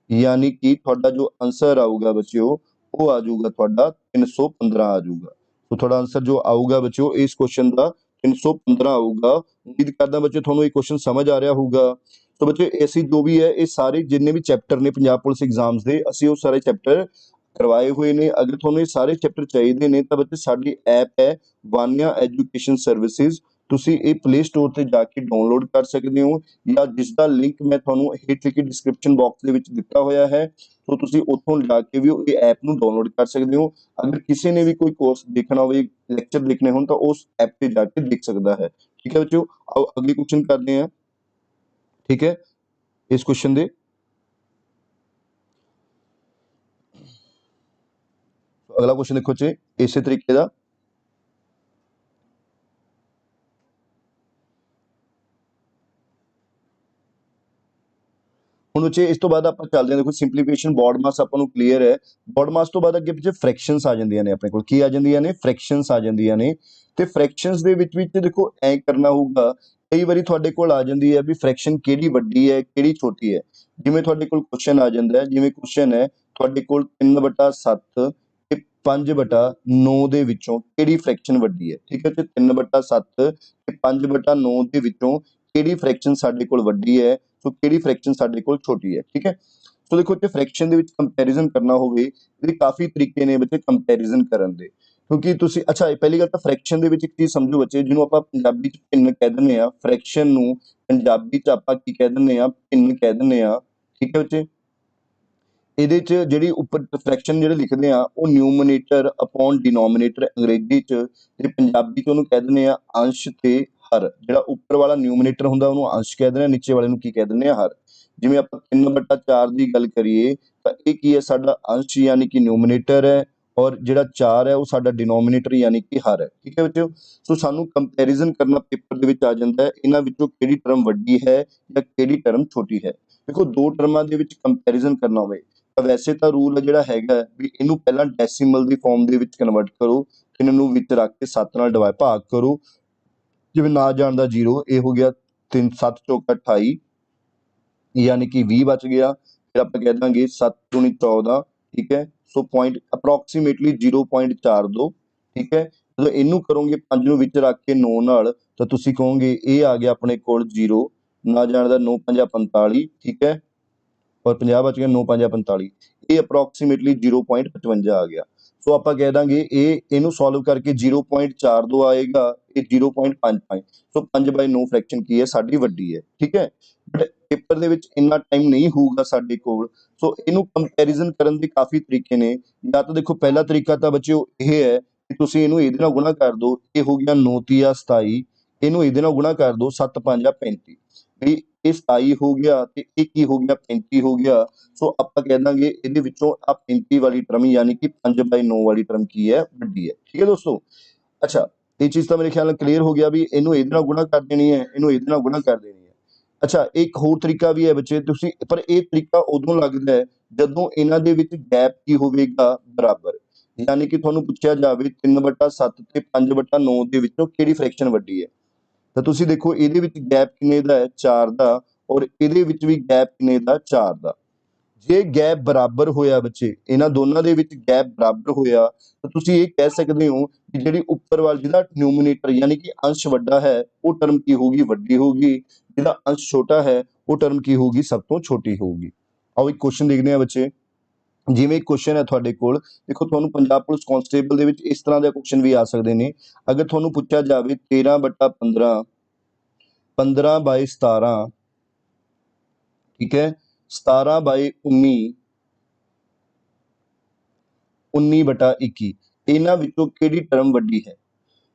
ਯਾਨੀ ਕਿ ਤੁਹਾਡਾ ਜੋ ਆਨਸਰ ਆਊਗਾ ਬੱਚਿਓ ਉਹ ਆ ਜਾਊਗਾ ਤੁਹਾਡਾ 315 ਆ ਜਾਊਗਾ। ਸੋ ਤੁਹਾਡਾ ਆਨਸਰ ਜੋ ਆਊਗਾ ਬੱਚਿਓ ਇਸ ਕੁਐਸਚਨ ਦਾ 315 ਆਊਗਾ। ਉਮੀਦ ਕਰਦਾ ਬੱਚੇ ਤੁਹਾਨੂੰ ਇਹ ਕੁਐਸਚਨ ਸਮਝ ਆ ਰਿਹਾ ਹੋਊਗਾ। तो बच्चे ऐसी जो भी है ये सारे जिन्ने भी चैप्टर ने पंजाब पुलिस एग्जाम्स दे ਅਸੀਂ ਉਹ ਸਾਰੇ ਚੈप्टर ਕਰਵਾਏ ਹੋਏ ਨੇ। ਅਗਰ ਤੁਹਾਨੂੰ ਇਹ ਸਾਰੇ ਚੈप्टर ਚਾਹੀਦੇ ਨੇ ਤਾਂ ਬੱਚੇ ਸਾਡੀ ਐਪ ਹੈ ਵਾਨਿਆ ਐਜੂਕੇਸ਼ਨ ਸਰਵਿਸਿਜ਼, ਤੁਸੀਂ ਇਹ ਪਲੇ ਸਟੋਰ ਤੇ ਜਾ ਕੇ ਡਾਊਨਲੋਡ ਕਰ ਸਕਦੇ ਹੋ ਜਾਂ ਜਿਸ ਦਾ ਲਿੰਕ ਮੈਂ ਤੁਹਾਨੂੰ ਹੇਠ ਲਿਖੇ ਡਿਸਕ੍ਰਿਪਸ਼ਨ ਬਾਕਸ ਦੇ ਵਿੱਚ ਦਿੱਤਾ ਹੋਇਆ ਹੈ, ਸੋ ਤੁਸੀਂ ਉੱਥੋਂ ਜਾ ਕੇ ਵੀ ਇਹ ਐਪ ਨੂੰ ਡਾਊਨਲੋਡ ਕਰ ਸਕਦੇ ਹੋ। ਅਗਰ ਕਿਸੇ ਨੇ ਵੀ ਕੋਈ ਕੋਰਸ ਦੇਖਣਾ ਹੋਵੇ, ਲੈਕਚਰ ਦੇਖਣੇ ਹੋਣ ਤਾਂ ਉਸ ਐਪ ਤੇ ਜਾ ਕੇ ਦੇਖ ਸਕਦਾ ਹੈ। ਠੀਕ ਹੈ ਬੱਚਿਓ, ਆਓ ਅਗਲੀ ਕੁਐਸਚਨ ਕਰਦੇ ਹਾਂ। ठीक है, इस क्वेश्चन दे अगला क्वेश्चन देखो चे इस तरीके का, ਹੁਣ ਬੱਚੇ ਇਸ ਤੋਂ ਬਾਅਦ ਆਪਾਂ ਚੱਲਦੇ ਹਾਂ। ਦੇਖੋ ਸਿੰਪਲੀਫਿਕੇਸ਼ਨ ਬॉड ਮਾਸ ਆਪਾਂ ਨੂੰ ਕਲੀਅਰ ਹੈ। ਬॉड ਮਾਸ ਤੋਂ ਬਾਅਦ ਅੱਗੇ ਪਿੱਛੇ ਫ੍ਰੈਕਸ਼ਨਸ ਆ ਜਾਂਦੀਆਂ ਨੇ ਆਪਣੇ ਕੋਲ, ਕੀ ਆ ਜਾਂਦੀਆਂ ਨੇ ਫ੍ਰੈਕਸ਼ਨਸ ਆ ਜਾਂਦੀਆਂ ਨੇ। ਤੇ ਫ੍ਰੈਕਸ਼ਨਸ ਦੇ ਵਿੱਚ ਦੇਖੋ ਐ ਕਰਨਾ ਹੋਊਗਾ, ਕਈ ਵਾਰੀ ਤੁਹਾਡੇ ਕੋਲ ਆ ਜਾਂਦੀ ਹੈ ਵੀ ਫ੍ਰੈਕਸ਼ਨ ਕਿਹੜੀ ਵੱਡੀ ਹੈ ਕਿਹੜੀ ਛੋਟੀ ਹੈ। ਜਿਵੇਂ ਤੁਹਾਡੇ ਕੋਲ ਕੁਐਸਚਨ ਆ ਜਾਂਦਾ ਹੈ, ਜਿਵੇਂ ਕੁਐਸਚਨ ਹੈ ਤੁਹਾਡੇ ਕੋਲ 3/7 ਤੇ 5/9 ਦੇ ਵਿੱਚੋਂ ਕਿਹੜੀ ਫ੍ਰੈਕਸ਼ਨ ਵੱਡੀ ਹੈ। ਠੀਕ ਹੈ, ਤੇ 3/7 ਤੇ 5/9 ਦੇ ਵਿੱਚੋਂ ਕਿਹੜੀ ਫ੍ਰੈਕਸ਼ਨ ਸਾਡੇ ਕੋਲ ਵੱਡੀ ਹੈ। ਸੋ ਕਿਹੜੀ ਫ੍ਰੈਕਸ਼ਨ ਸਾਡੇ ਕੋਲ ਛੋਟੀ ਹੈ। ਠੀਕ ਹੈ, ਸੋ ਦੇਖੋ ਜੇ ਫ੍ਰੈਕਸ਼ਨ ਦੇ ਵਿੱਚ ਕੰਪੈਰੀਜ਼ਨ ਕਰਨਾ ਹੋਵੇ ਇਹਦੇ ਕਾਫੀ ਤਰੀਕੇ ਨੇ ਬੱਚੇ ਕੰਪੈਰੀਜ਼ਨ ਕਰਨ ਦੇ, ਕਿਉਂਕਿ ਤੁਸੀਂ ਅੱਛਾ ਪਹਿਲੀ ਗੱਲ ਤਾਂ ਫ੍ਰੈਕਸ਼ਨ ਦੇ ਵਿੱਚ ਇੱਕ ਚੀਜ਼ ਸਮਝੋ ਬੱਚੇ, ਜਿਹਨੂੰ ਆਪਾਂ ਪੰਜਾਬੀ ਚ ਭਿੰਨ ਕਹਿ ਦਿੰਦੇ ਆ, ਫ੍ਰੈਕਸ਼ਨ ਨੂੰ ਪੰਜਾਬੀ ਚ ਆਪਾਂ ਕੀ ਕਹਿ ਦਿੰਦੇ ਆ, ਭਿੰਨ ਕਹਿ ਦਿੰਦੇ ਆ। ਠੀਕ ਹੈ ਬੱਚੇ, ਇਹਦੇ ਚ ਜਿਹੜੀ ਉੱਪਰ ਫ੍ਰੈਕਸ਼ਨ ਜਿਹੜੇ ਲਿਖਦੇ ਆ ਉਹ ਨਿਊਮਰੇਟਰ ਅਪੋਨ ਡਿਨੋਮੀਨੇਟਰ ਅੰਗਰੇਜ਼ੀ ਚ, ਤੇ ਪੰਜਾਬੀ ਚ ਉਹਨੂੰ ਕਹਿ ਦਿੰਦੇ ਆ ਅੰਸ਼ ਤੇ ਹਰ। ਜਿਹੜਾ ਉੱਪਰ ਵਾਲਾ ਨਿਊਮਰੇਟਰ ਹੁੰਦਾ ਉਹਨੂੰ ਅੰਸ਼ ਕਹਿ ਦਿੰਦੇ ਆ, ਨੀਚੇ ਵਾਲੇ ਨੂੰ ਕੀ ਕਹਿ ਦਿੰਦੇ ਆ, ਹਰ। ਜਿਵੇਂ ਆਪਾਂ 3/4 ਦੀ ਗੱਲ ਕਰੀਏ ਤਾਂ ਇਹ ਕੀ ਹੈ, ਸਾਡਾ ਅੰਸ਼ ਯਾਨੀ ਕਿ ਨਿਊਮਰੇਟਰ ਹੈ, ਔਰ ਜਿਹੜਾ 4 ਹੈ ਉਹ ਸਾਡਾ ਡਿਨੋਮੀਨੇਟਰ ਯਾਨੀ ਕਿ ਹਰ ਹੈ। ਠੀਕ ਹੈ ਬੱਚਿਓ, ਸੋ ਸਾਨੂੰ ਕੰਪੈਰੀਜ਼ਨ ਕਰਨਾ ਪੇਪਰ ਦੇ ਵਿੱਚ ਆ ਜਾਂਦਾ ਹੈ, ਇਹਨਾਂ ਵਿੱਚੋਂ ਕਿਹੜੀ ਟਰਮ ਵੱਡੀ ਹੈ ਜਾਂ ਕਿਹੜੀ ਟਰਮ ਛੋਟੀ ਹੈ। ਦੇਖੋ ਦੋ ਟਰਮਾਂ ਦੇ ਵਿੱਚ ਕੰਪੈਰੀਜ਼ਨ ਕਰਨਾ ਹੋਵੇ ਤਾਂ ਵੈਸੇ ਤਾਂ ਰੂਲ ਜਿਹੜਾ ਹੈਗਾ ਵੀ ਇਹਨੂੰ ਪਹਿਲਾਂ ਡੈਸੀਮਲ ਦੀ ਫਾਰਮ ਦੇ ਵਿੱਚ ਕਨਵਰਟ ਕਰੋ, ਇਹਨਾਂ ਨੂੰ ਵਿੱਚ ਰੱਖ ਕੇ 7 ਨਾਲ ਡਿਵਾਈਡ ਭਾਗ ਕਰੋ, ਜਿਵੇਂ ਨਾ ਜਾਣਦਾ 0, ਇਹ ਹੋ ਗਿਆ 3 7 ਚੌਕਾ 28 ਯਾਨੀ ਕਿ 20 ਬਚ ਗਿਆ, ਫਿਰ ਆਪਾਂ ਕਹਿ ਦਾਂਗੇ 7 ਦੂਣੀ 14। ਠੀਕ ਹੈ, ਸੋ ਪੁਆਇੰਟ ਅਪਰੋਕਸੀਮੇਟਲੀ 0.42। ਠੀਕ ਹੈ, ਜਦੋਂ ਇਹਨੂੰ ਕਰੋਗੇ 5 ਨੂੰ ਵਿੱਚ ਰੱਖ ਕੇ 9 ਨਾਲ ਤਾਂ ਤੁਸੀਂ ਕਹੋਗੇ ਇਹ ਆ ਗਿਆ ਆਪਣੇ ਕੋਲ 0, ਨਾ ਜਾਣਦਾ 9 5 45। ਠੀਕ ਹੈ, ਔਰ 50 ਬਚ ਗਿਆ, 9 5 45, ਇਹ ਅਪਰੋਕਸੀਮੇਟਲੀ 0.55 ਆ ਗਿਆ। ਸੋ ਆਪਾਂ ਕਹਿ ਦਾਂਗੇ ਇਹਨੂੰ ਸੋਲਵ ਕਰਕੇ 0.42 ਆਏਗਾ, ਇਹ 0.55। ਸੋ 5/9 ਫ੍ਰੈਕਸ਼ਨ ਕੀ ਹੈ ਸਾਡੀ ਵੱਡੀ ਹੈ। ਠੀਕ ਹੈ, ਬਟ ਪੇਪਰ ਦੇ ਵਿੱਚ ਇੰਨਾ ਟਾਈਮ ਨਹੀਂ ਹੋਊਗਾ ਸਾਡੇ ਕੋਲ, ਸੋ ਇਹਨੂੰ ਕੰਪੈਰੀਜ਼ਨ ਕਰਨ ਦੇ ਕਾਫੀ ਤਰੀਕੇ ਨੇ। ਜਾਂ ਤਾਂ ਦੇਖੋ ਪਹਿਲਾ ਤਰੀਕਾ ਤਾਂ ਬੱਚਿਓ ਇਹ ਹੈ ਕਿ ਤੁਸੀਂ ਇਹਨੂੰ ਇਹਦੇ ਨਾਲ ਗੁਣਾ ਕਰ ਦਿਓ, ਇਹ ਹੋ ਗਿਆ 9 ਤੀਆ 27, ਇਹਨੂੰ ਇਹਦੇ ਨਾਲ ਗੁਣਾ ਕਰ ਦਿਓ 7 5 35, ਵੀ ਇਹ 27 ਹੋ ਗਿਆ ਤੇ ਇਹ ਕੀ ਹੋ ਗਿਆ 35 ਹੋ ਗਿਆ। ਸੋ ਆਪਾਂ ਕਹਿ ਦਾਂਗੇ ਇਹਦੇ ਵਿੱਚੋਂ ਆ 35 ਵਾਲੀ ਟਰਮ ਯਾਨੀ ਕਿ 5/9 ਵਾਲੀ ਟਰਮ ਕੀ ਹੈ, ਵੱਡੀ ਹੈ। ਠੀਕ ਹੈ ਦੋਸਤੋ, ਅੱਛਾ ਇਹ ਚੀਜ਼ ਤਾਂ ਮੇਰੇ ਖਿਆਲ ਨਾਲ ਕਲੀਅਰ ਹੋ ਗਿਆ ਵੀ ਇਹਨੂੰ ਇਹਦੇ ਨਾਲ ਗੁਣਾ ਕਰ ਦੇਣੀ ਹੈ, ਇਹਨੂੰ ਇਹਦੇ ਨਾਲ ਗੁਣਾ ਕਰ ਦੇਣੀ ਹੈ। ਅੱਛਾ ਇੱਕ ਹੋਰ ਤਰੀਕਾ ਵੀ ਹੈ ਬੱਚੇ, ਤੁਸੀਂ ਪਰ ਇਹ ਤਰੀਕਾ ਉਦੋਂ ਲੱਗਦਾ ਹੈ ਜਦੋਂ ਇਹਨਾਂ ਦੇ ਵਿੱਚ ਗੈਪ ਕੀ ਹੋਵੇਗਾ, ਬਰਾਬਰ। ਯਾਨੀ ਕਿ ਤੁਹਾਨੂੰ ਪੁੱਛਿਆ ਜਾਵੇ 3/7 ਤੇ 5/9 ਦੇ ਵਿੱਚੋਂ ਕਿਹੜੀ ਫ੍ਰੈਕਸ਼ਨ ਵੱਡੀ ਹੈ, ਤਾਂ ਤੁਸੀਂ ਦੇਖੋ ਇਹਦੇ ਵਿੱਚ ਗੈਪ ਕਿੰਨੇ ਦਾ ਹੈ, 4 ਦਾ, ਔਰ ਇਹਦੇ ਵਿੱਚ ਵੀ ਗੈਪ ਕਿੰਨੇ ਦਾ, 4 ਦਾ। ਜੇ ਗੈਪ ਬਰਾਬਰ ਹੋਇਆ ਬੱਚੇ, ਇਹਨਾਂ ਦੋਨਾਂ ਦੇ ਵਿੱਚ ਗੈਪ ਬਰਾਬਰ ਹੋਇਆ ਤਾਂ ਤੁਸੀਂ ਇਹ ਕਹਿ ਸਕਦੇ ਹੋ ਕਿ ਜਿਹੜੀ ਉੱਪਰ ਵਾਲੀ ਜਿਹਦਾ ਨਿਊਮਰੇਟਰ ਯਾਨੀ ਕਿ ਅੰਸ਼ ਵੱਡਾ ਹੈ ਉਹ ਟਰਮ ਕੀ ਹੋਊਗੀ, ਵੱਡੀ ਹੋਊਗੀ, ਜਿਹਦਾ ਅੰਸ਼ ਛੋਟਾ ਹੈ ਉਹ ਟਰਮ ਕੀ ਹੋਊਗੀ, ਸਭ ਤੋਂ ਛੋਟੀ ਹੋਊਗੀ। ਆਓ ਇੱਕ ਕੁਐਸਚਨ ਦੇਖਦੇ ਹਾਂ ਬੱਚੇ, ਜਿਵੇਂ ਕੁਐਸਚਨ ਹੈ ਤੁਹਾਡੇ ਕੋਲ, ਦੇਖੋ ਤੁਹਾਨੂੰ ਪੰਜਾਬ ਪੁਲਿਸ ਕਾਂਸਟੇਬਲ ਦੇ ਵਿੱਚ ਇਸ ਤਰ੍ਹਾਂ ਦੇ ਕੁਐਸਚਨ ਵੀ ਆ ਸਕਦੇ ਨੇ। ਅਗਰ ਤੁਹਾਨੂੰ ਪੁੱਛਿਆ ਜਾਵੇ 13/15 15/17, ਠੀਕ ਹੈ, 17/19 19/21, ਇਹਨਾਂ ਵਿੱਚੋਂ ਕਿਹੜੀ ਟਰਮ ਵੱਡੀ ਹੈ।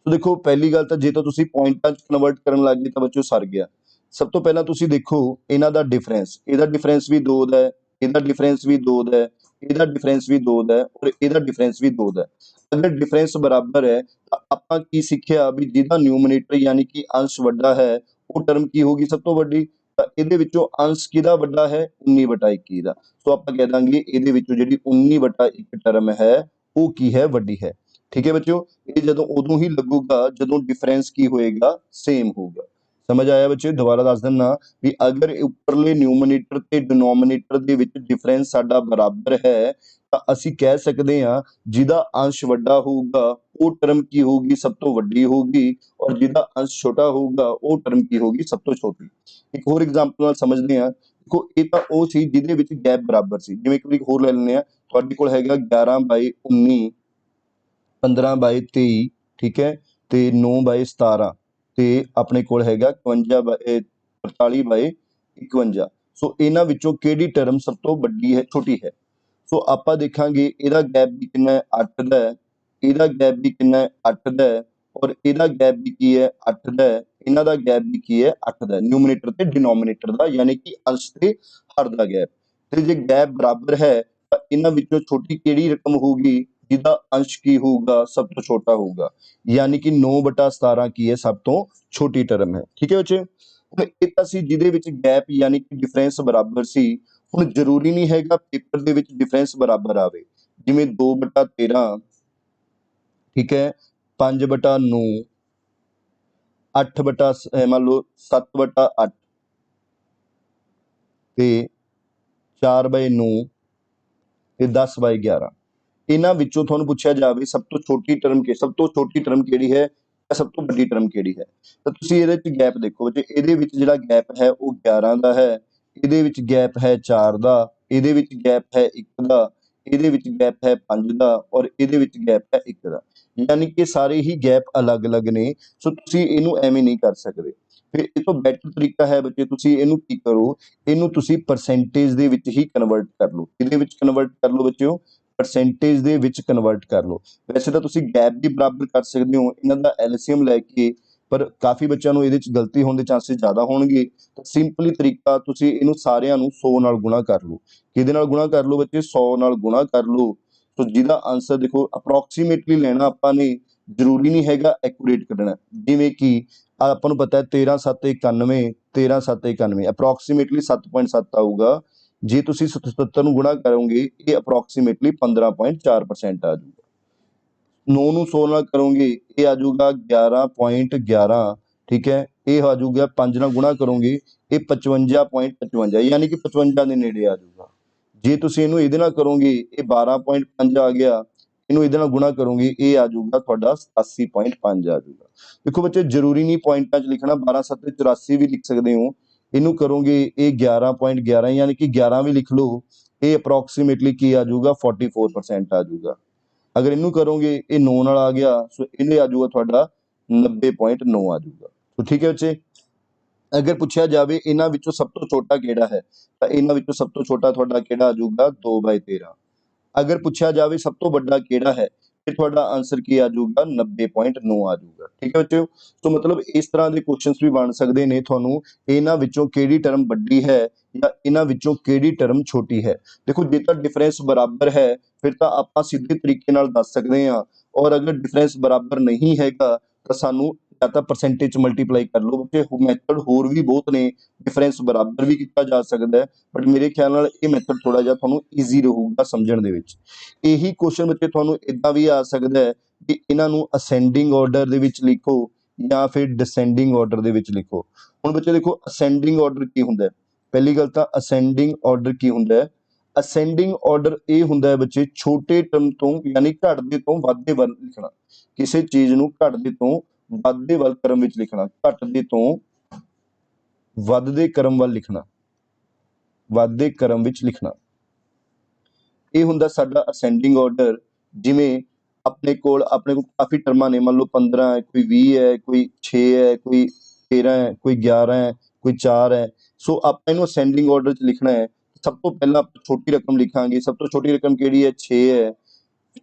ਸੋ ਦੇਖੋ ਪਹਿਲੀ ਗੱਲ ਤਾਂ ਜੇ ਤਾਂ ਤੁਸੀਂ ਪੁਆਇੰਟਾਂ 'ਚ ਕਨਵਰਟ ਕਰਨ ਲੱਗ ਗਏ ਤਾਂ ਬੱਚਿਓ ਸਰ ਗਿਆ। ਸਭ ਤੋਂ ਪਹਿਲਾਂ ਤੁਸੀਂ ਦੇਖੋ ਇਹਨਾਂ ਦਾ ਡਿਫਰੈਂਸ, ਇਹਦਾ ਡਿਫਰੈਂਸ ਵੀ 2 ਦਾ ਹੈ, ਇਹਦਾ ਡਿਫਰੈਂਸ ਵੀ 2 ਦਾ ਹੈ, ਇਹਦਾ ਡਿਫਰੈਂਸ ਵੀ 2 ਦਾ ਹੈ, ਔਰ ਇਹਦਾ ਡਿਫਰੈਂਸ ਵੀ 2 ਦਾ ਹੈ। ਅਗਰ ਡਿਫਰੈਂਸ ਬਰਾਬਰ ਹੈ ਤਾਂ ਆਪਾਂ ਕੀ ਸਿੱਖਿਆ ਵੀ ਜਿਹਦਾ ਨਿਊਮਰੇਟਰ ਯਾਨੀ ਕਿ ਅੰਸ਼ ਵੱਡਾ ਹੈ ਉਹ ਟਰਮ ਕੀ ਹੋਗੀ, ਸਭ ਤੋਂ ਵੱਡੀ। ਤਾਂ ਇਹਦੇ ਵਿੱਚੋਂ ਅੰਸ਼ ਕਿਹਦਾ ਵੱਡਾ ਹੈ, 19/21 ਦਾ। ਸੋ ਆਪਾਂ ਕਹਿ ਦਾਂਗੇ ਇਹਦੇ ਵਿੱਚੋਂ ਜਿਹੜੀ 19/1 ਟਰਮ ਹੈ ਉਹ ਕੀ ਹੈ, ਵੱਡੀ ਹੈ। ਠੀਕ ਹੈ ਬੱਚਿਓ, ਇਹ ਜਦੋਂ ਉਦੋਂ ਹੀ ਲੱਗੂਗਾ ਜਦੋਂ ਡਿਫਰੈਂਸ ਕੀ ਹੋਏਗਾ, ਸੇਮ ਹੋਊਗਾ। ਸਮਝ ਆਇਆ ਬੱਚੇ, ਦੁਬਾਰਾ ਦੱਸ ਦਿੰਦਾ ਵੀ ਅਗਰ ਉੱਪਰਲੇ ਨਿਊਮਰੇਟਰ ਤੇ ਡਿਨੋਮੀਨੇਟਰ ਦੇ ਵਿੱਚ ਡਿਫਰੈਂਸ ਸਾਡਾ ਬਰਾਬਰ ਹੈ ਤਾਂ ਅਸੀਂ ਕਹਿ ਸਕਦੇ ਹਾਂ ਜਿਹਦਾ ਅੰਸ਼ ਵੱਡਾ ਹੋਊਗਾ ਉਹ ਟਰਮ ਕੀ ਹੋਊਗੀ, ਸਭ ਤੋਂ ਵੱਡੀ ਹੋਊਗੀ, ਔਰ ਜਿਹਦਾ ਅੰਸ਼ ਛੋਟਾ ਹੋਊਗਾ ਉਹ ਟਰਮ ਕੀ ਹੋਊਗੀ, ਸਭ ਤੋਂ ਛੋਟੀ। ਇੱਕ ਹੋਰ ਐਗਜ਼ਾਮਪਲ ਨਾਲ ਸਮਝਦੇ ਹਾਂ। ਦੇਖੋ ਇਹ ਤਾਂ ਉਹ ਸੀ ਜਿਹਦੇ ਵਿੱਚ ਗੈਪ ਬਰਾਬਰ ਸੀ, ਜਿਵੇਂ ਇੱਕ ਹੋਰ ਲੈ ਲੈਂਦੇ ਹਾਂ, ਤੁਹਾਡੇ ਕੋਲ ਹੈਗਾ 11/19 15/23, ਠੀਕ ਹੈ, ਤੇ 9/17, ਤੇ ਆਪਣੇ ਕੋਲ ਹੈਗਾ 45/51। ਸੋ ਇਹਨਾਂ ਵਿੱਚੋਂ ਕਿਹੜੀ ਟਰਮ ਸਭ ਤੋਂ ਵੱਡੀ ਹੈ, ਛੋਟੀ ਹੈ। ਸੋ ਆਪਾਂ ਦੇਖਾਂਗੇ ਇਹਦਾ ਗੈਪ ਵੀ ਕਿੰਨਾ ਹੈ, 8 ਦਾ ਹੈ, ਇਹਦਾ ਗੈਪ ਵੀ ਕਿੰਨਾ ਹੈ, 8 ਦਾ ਹੈ, ਔਰ ਇਹਦਾ ਗੈਪ ਵੀ ਕੀ ਹੈ, 8 ਦਾ ਹੈ, ਇਹਨਾਂ ਦਾ ਗੈਪ ਵੀ ਕੀ ਹੈ, 8 ਦਾ ਹੈ, ਨਿਊਮਰੇਟਰ ਤੇ ਡਿਨੋਮੀਨੇਟਰ ਦਾ ਯਾਨੀ ਕਿ ਅੰਸ਼ ਤੇ ਹਰ ਦਾ ਗੈਪ। ਤੇ ਜੇ ਗੈਪ ਬਰਾਬਰ ਹੈ ਤਾਂ ਇਹਨਾਂ ਵਿੱਚੋਂ ਛੋਟੀ ਕਿਹੜੀ ਰਕਮ ਹੋਊਗੀ, ਜਿਹਦਾ ਅੰਸ਼ ਕੀ ਹੋਊਗਾ, ਸਭ ਤੋਂ ਛੋਟਾ ਹੋਊਗਾ, ਯਾਨੀ ਕਿ 9/17 ਕੀ ਹੈ, ਸਭ ਤੋਂ ਛੋਟੀ ਟਰਮ ਹੈ। ਠੀਕ ਹੈ ਬੱਚੇ, ਹੁਣ ਇਹ ਤਾਂ ਸੀ ਜਿਹਦੇ ਵਿੱਚ ਗੈਪ ਯਾਨੀ ਕਿ ਡਿਫਰੈਂਸ ਬਰਾਬਰ ਸੀ। ਹੁਣ ਜ਼ਰੂਰੀ ਨਹੀਂ ਹੈਗਾ ਪੇਪਰ ਦੇ ਵਿੱਚ ਡਿਫਰੈਂਸ ਬਰਾਬਰ ਆਵੇ, ਜਿਵੇਂ 2/13, ਠੀਕ ਹੈ, 5/9, 8 ਮੰਨ ਲਓ 7/8 ਤੇ 4/9 ਤੇ 10/11। ਇਹਨਾਂ ਵਿੱਚੋਂ ਤੁਹਾਨੂੰ ਪੁੱਛਿਆ ਜਾਵੇ ਸਭ ਤੋਂ ਛੋਟੀ ਟਰਮ ਸਭ ਤੋਂ ਛੋਟੀ ਟਰਮ ਕਿਹੜੀ ਹੈ, ਸਭ ਤੋਂ ਵੱਡੀ ਟਰਮ ਕਿਹੜੀ ਹੈ, ਤਾਂ ਤੁਸੀਂ ਇਹਦੇ ਵਿੱਚ ਗੈਪ ਦੇਖੋ ਜੇ ਇਹਦੇ ਵਿੱਚ ਜਿਹੜਾ ਗੈਪ ਹੈ ਉਹ 11 ਦਾ ਹੈ, ਇਹਦੇ ਵਿੱਚ ਗੈਪ ਹੈ 4 ਦਾ, ਇਹਦੇ ਵਿੱਚ ਗੈਪ ਹੈ 1 ਦਾ, ਇਹਦੇ ਵਿੱਚ ਗੈਪ ਹੈ 5 ਦਾ ਔਰ ਇਹਦੇ ਵਿੱਚ ਗੈਪ ਹੈ 1 ਦਾ। ਯਾਨੀ ਕਿ ਸਾਰੇ ਹੀ ਗੈਪ ਅਲੱਗ-ਅਲੱਗ ਨੇ। ਸੋ ਤੁਸੀਂ ਇਹਨੂੰ ਐਵੇਂ ਨਹੀਂ ਕਰ ਸਕਦੇ। ਫਿਰ ਇਹ ਤੋਂ ਬੈਟਰ ਤਰੀਕਾ ਹੈ ਬੱਚੇ, ਤੁਸੀਂ ਇਹਨੂੰ ਕੀ ਕਰੋ, ਇਹਨੂੰ ਤੁਸੀਂ ਪਰਸੈਂਟੇਜ ਦੇ ਵਿੱਚ ਹੀ ਕਨਵਰਟ ਕਰ ਲਓ। ਕਿਹਦੇ ਵਿੱਚ ਕਨਵਰਟ ਕਰ ਲਓ ਬੱਚਿਓ? ਪਰਸੈਂਟੇਜ ਦੇ ਵਿੱਚ ਕਨਵਰਟ ਕਰ ਲਓ। ਵੈਸੇ ਤਾਂ ਤੁਸੀਂ ਗੈਪ ਵੀ ਬਰਾਬਰ ਕਰ ਸਕਦੇ ਹੋ ਇਹਨਾਂ ਦਾ ਐਲਸੀਐਮ ਲੈ ਕੇ, ਪਰ ਕਾਫੀ ਬੱਚਿਆਂ ਨੂੰ ਇਹਦੇ 'ਚ ਗਲਤੀ ਹੋਣ ਦੇ ਚਾਂਸਿਸ ਜ਼ਿਆਦਾ ਹੋਣਗੇ। ਤਾਂ ਸਿੰਪਲੀ ਤਰੀਕਾ, ਤੁਸੀਂ ਇਹਨੂੰ ਸਾਰਿਆਂ ਨੂੰ 100 ਨਾਲ ਗੁਣਾ ਕਰ ਲਓ। ਕਿਹਦੇ ਨਾਲ ਗੁਣਾ ਕਰ ਲਓ ਬੱਚੇ? 100 ਨਾਲ ਗੁਣਾ ਕਰ ਲਓ। ਸੋ ਜਿਹਦਾ ਆਂਸਰ ਦੇਖੋ ਅਪਰੋਕਸੀਮੇਟਲੀ ਲੈਣਾ ਆਪਾਂ ਨੇ, ਜ਼ਰੂਰੀ ਨਹੀਂ ਹੈਗਾ ਐਕੂਰੇਟ ਕੱਢਣਾ। ਜਿਵੇਂ ਕਿ ਆਪਾਂ ਨੂੰ ਪਤਾ ਹੈ 13,791, 13,791 ਅਪਰੋਕਸੀਮੇਟਲੀ 7.7 ਆਊਗਾ। ਜੇ ਤੁਸੀਂ 77 ਨੂੰ ਗੁਣਾ ਕਰੋਗੇ ਇਹ ਅਪਰੋਕਸੀਮੇਟਲੀ 15.4% ਆ ਜਾਊਗਾ। 9 ਨੂੰ 100 ਨਾਲ ਕਰੋਗੇ ਇਹ ਆ ਜਾਊਗਾ 11.11, ਠੀਕ ਹੈ। ਇਹ ਆ ਜਾਊਗਾ 5 ਨਾਲ ਗੁਣਾ ਕਰੋਗੇ ਇਹ 55.55, ਯਾਨੀ ਕਿ 55 ਦੇ ਨੇੜੇ ਆ ਜਾਊਗਾ। ਜੇ ਤੁਸੀਂ ਇਹਨੂੰ ਇਹਦੇ ਨਾਲ ਕਰੋਗੇ ਇਹ 12.5 ਆ ਗਿਆ, ਇਹਨੂੰ ਇਹਦੇ ਨਾਲ ਗੁਣਾ ਕਰੋਗੇ ਇਹ ਆ ਜਾਊਗਾ ਤੁਹਾਡਾ 87.5 ਆ ਜਾਊਗਾ। ਦੇਖੋ ਬੱਚੇ ਜ਼ਰੂਰੀ ਨਹੀਂ ਪੁਆਇੰਟਾਂ 'ਚ ਲਿਖਣਾ, 12 7 84 ਵੀ ਲਿਖ ਸਕਦੇ ਹੋ। ਇਹਨੂੰ ਕਰੋਗੇ ਇਹ 11.11 ਯਾਨੀ ਕਿ 11 ਵੀ ਲਿਖ ਲਓ, ਇਹ ਅਪਰੋਕਸੀਮੇਟਲੀ ਕੀ ਆ ਜਾਊਗਾ 44% ਆ ਜਾਊਗਾ। ਅਗਰ ਇਹਨੂੰ ਕਰੋਗੇ ਇਹ 9 ਨਾਲ ਆ ਗਿਆ, ਸੋ ਇਹਨੇ ਆ ਜਾਊਗਾ ਤੁਹਾਡਾ 90.9 ਆ ਜਾਊਗਾ। ਸੋ ਠੀਕ ਹੈ ਬੱਚੇ। ਅਗਰ ਪੁੱਛਿਆ ਜਾਵੇ ਇਹਨਾਂ ਵਿੱਚੋਂ ਸਭ ਤੋਂ ਛੋਟਾ ਕਿਹੜਾ ਹੈ, ਤਾਂ ਇਹਨਾਂ ਵਿੱਚੋਂ ਸਭ ਤੋਂ ਛੋਟਾ ਤੁਹਾਡਾ ਕਿਹੜਾ ਆ ਜਾਊਗਾ? 2/13। ਅਗਰ ਪੁੱਛਿਆ ਜਾਵੇ ਸਭ ਤੋਂ ਵੱਡਾ ਕਿਹੜਾ ਹੈ, ਫਿਰ ਤੁਹਾਡਾ ਆਂਸਰ ਕੀ ਆ ਜਾਊਗਾ? 90.9 ਆ ਜਾਊਗਾ। ਠੀਕ ਹੈ ਬੱਚਿਓ। ਸੋ ਮਤਲਬ ਇਸ ਤਰ੍ਹਾਂ ਦੇ ਕੁਐਸਚਨਸ ਵੀ ਬਣ ਸਕਦੇ ਨੇ ਤੁਹਾਨੂੰ, ਇਹਨਾਂ ਵਿੱਚੋਂ ਕਿਹੜੀ ਟਰਮ ਵੱਡੀ ਹੈ ਜਾਂ ਇਹਨਾਂ ਵਿੱਚੋਂ ਕਿਹੜੀ ਟਰਮ ਛੋਟੀ ਹੈ। ਦੇਖੋ ਜੇ ਤਾਂ ਡਿਫਰੈਂਸ ਬਰਾਬਰ ਹੈ ਫਿਰ ਤਾਂ ਆਪਾਂ ਸਿੱਧੇ ਤਰੀਕੇ ਨਾਲ ਦੱਸ ਸਕਦੇ ਹਾਂ, ਔਰ ਅਗਰ ਡਿਫਰੈਂਸ ਬਰਾਬਰ ਨਹੀਂ ਹੈਗਾ ਤਾਂ ਸਾਨੂੰ ਜਾਂ ਤਾਂ ਪਰਸੈਂਟੇਜ 'ਚ ਮਲਟੀਪਲਾਈ ਕਰ ਲਓ। ਤੇ ਮੈਥਡ ਹੋਰ ਵੀ ਬਹੁਤ ਨੇ, ਡਿਫਰੈਂਸ ਬਰਾਬਰ ਵੀ ਕੀਤਾ ਜਾ ਸਕਦਾ ਹੈ, ਬਟ ਮੇਰੇ ਖਿਆਲ ਨਾਲ ਇਹ ਮੈਥਡ ਥੋੜਾ ਜਿਹਾ ਤੁਹਾਨੂੰ ਈਜ਼ੀ ਰਹੂਗਾ ਸਮਝਣ ਦੇ ਵਿੱਚ। ਇਹੀ ਕੁਐਸਚਨ ਬੱਚੇ ਤੁਹਾਨੂੰ ਇਦਾਂ ਵੀ ਆ ਸਕਦਾ ਹੈ ਕਿ ਇਹਨਾਂ ਨੂੰ ਅਸੈਂਡਿੰਗ ਆਰਡਰ ਦੇ ਵਿੱਚ ਲਿਖੋ ਜਾਂ ਫਿਰ ਡਿਸੈਂਡਿੰਗ ਆਰਡਰ ਦੇ ਵਿੱਚ ਲਿਖੋ। ਹੁਣ ਬੱਚੇ ਦੇਖੋ ਅਸੈਂਡਿੰਗ ਆਰਡਰ ਕੀ ਹੁੰਦਾ ਹੈ? ਪਹਿਲੀ ਗੱਲ ਤਾਂ ਅਸੈਂਡਿੰਗ ਆਰਡਰ ਕੀ ਹੁੰਦਾ ਹੈ? ਅਸੈਂਡਿੰਗ ਆਰਡਰ ਇਹ ਹੁੰਦਾ ਹੈ ਬੱਚੇ ਛੋਟੇ ਟਰਮ ਤੋਂ, ਯਾਨੀ ਘਟਦੇ ਤੋਂ ਵੱਧਦੇ ਵੱਲ ਲਿਖਣਾ। ਕਿਸੇ ਚੀਜ਼ ਨੂੰ ਘਟਦੇ ਤੋਂ ਵੱਧਦੇ ਵੱਲ ਕ੍ਰਮ ਵਿੱਚ ਲਿਖਣਾ, ਘਟਦੇ ਤੋਂ ਵੱਧਦੇ ਕ੍ਰਮ ਵੱਲ ਲਿਖਣਾ, ਵੱਧਦੇ ਕ੍ਰਮ ਵਿੱਚ ਲਿਖਣਾ। ਇਹ ਹੁੰਦਾ ਸਾਡਾ ਅਸੈਂਡਿੰਗ ਆਰਡਰ। ਜਿਵੇਂ ਆਪਣੇ ਕੋਲ ਕਾਫੀ ਟਰਮਾਂ ਨੇ, ਮੰਨ ਲਓ 15 ਹੈ, ਕੋਈ 20 ਹੈ, ਕੋਈ 6 ਹੈ, ਕੋਈ 13 ਹੈ, ਕੋਈ 11 ਹੈ, ਕੋਈ 4 ਹੈ। ਸੋ ਆਪਾਂ ਇਹਨੂੰ ਅਸੈਂਡਿੰਗ ਆਰਡਰ 'ਚ ਲਿਖਣਾ ਹੈ। ਸਭ ਤੋਂ ਪਹਿਲਾਂ ਆਪਾਂ ਛੋਟੀ ਰਕਮ ਲਿਖਾਂਗੇ। ਸਭ ਤੋਂ ਛੋਟੀ ਰਕਮ ਕਿਹੜੀ ਹੈ? 6 ਹੈ,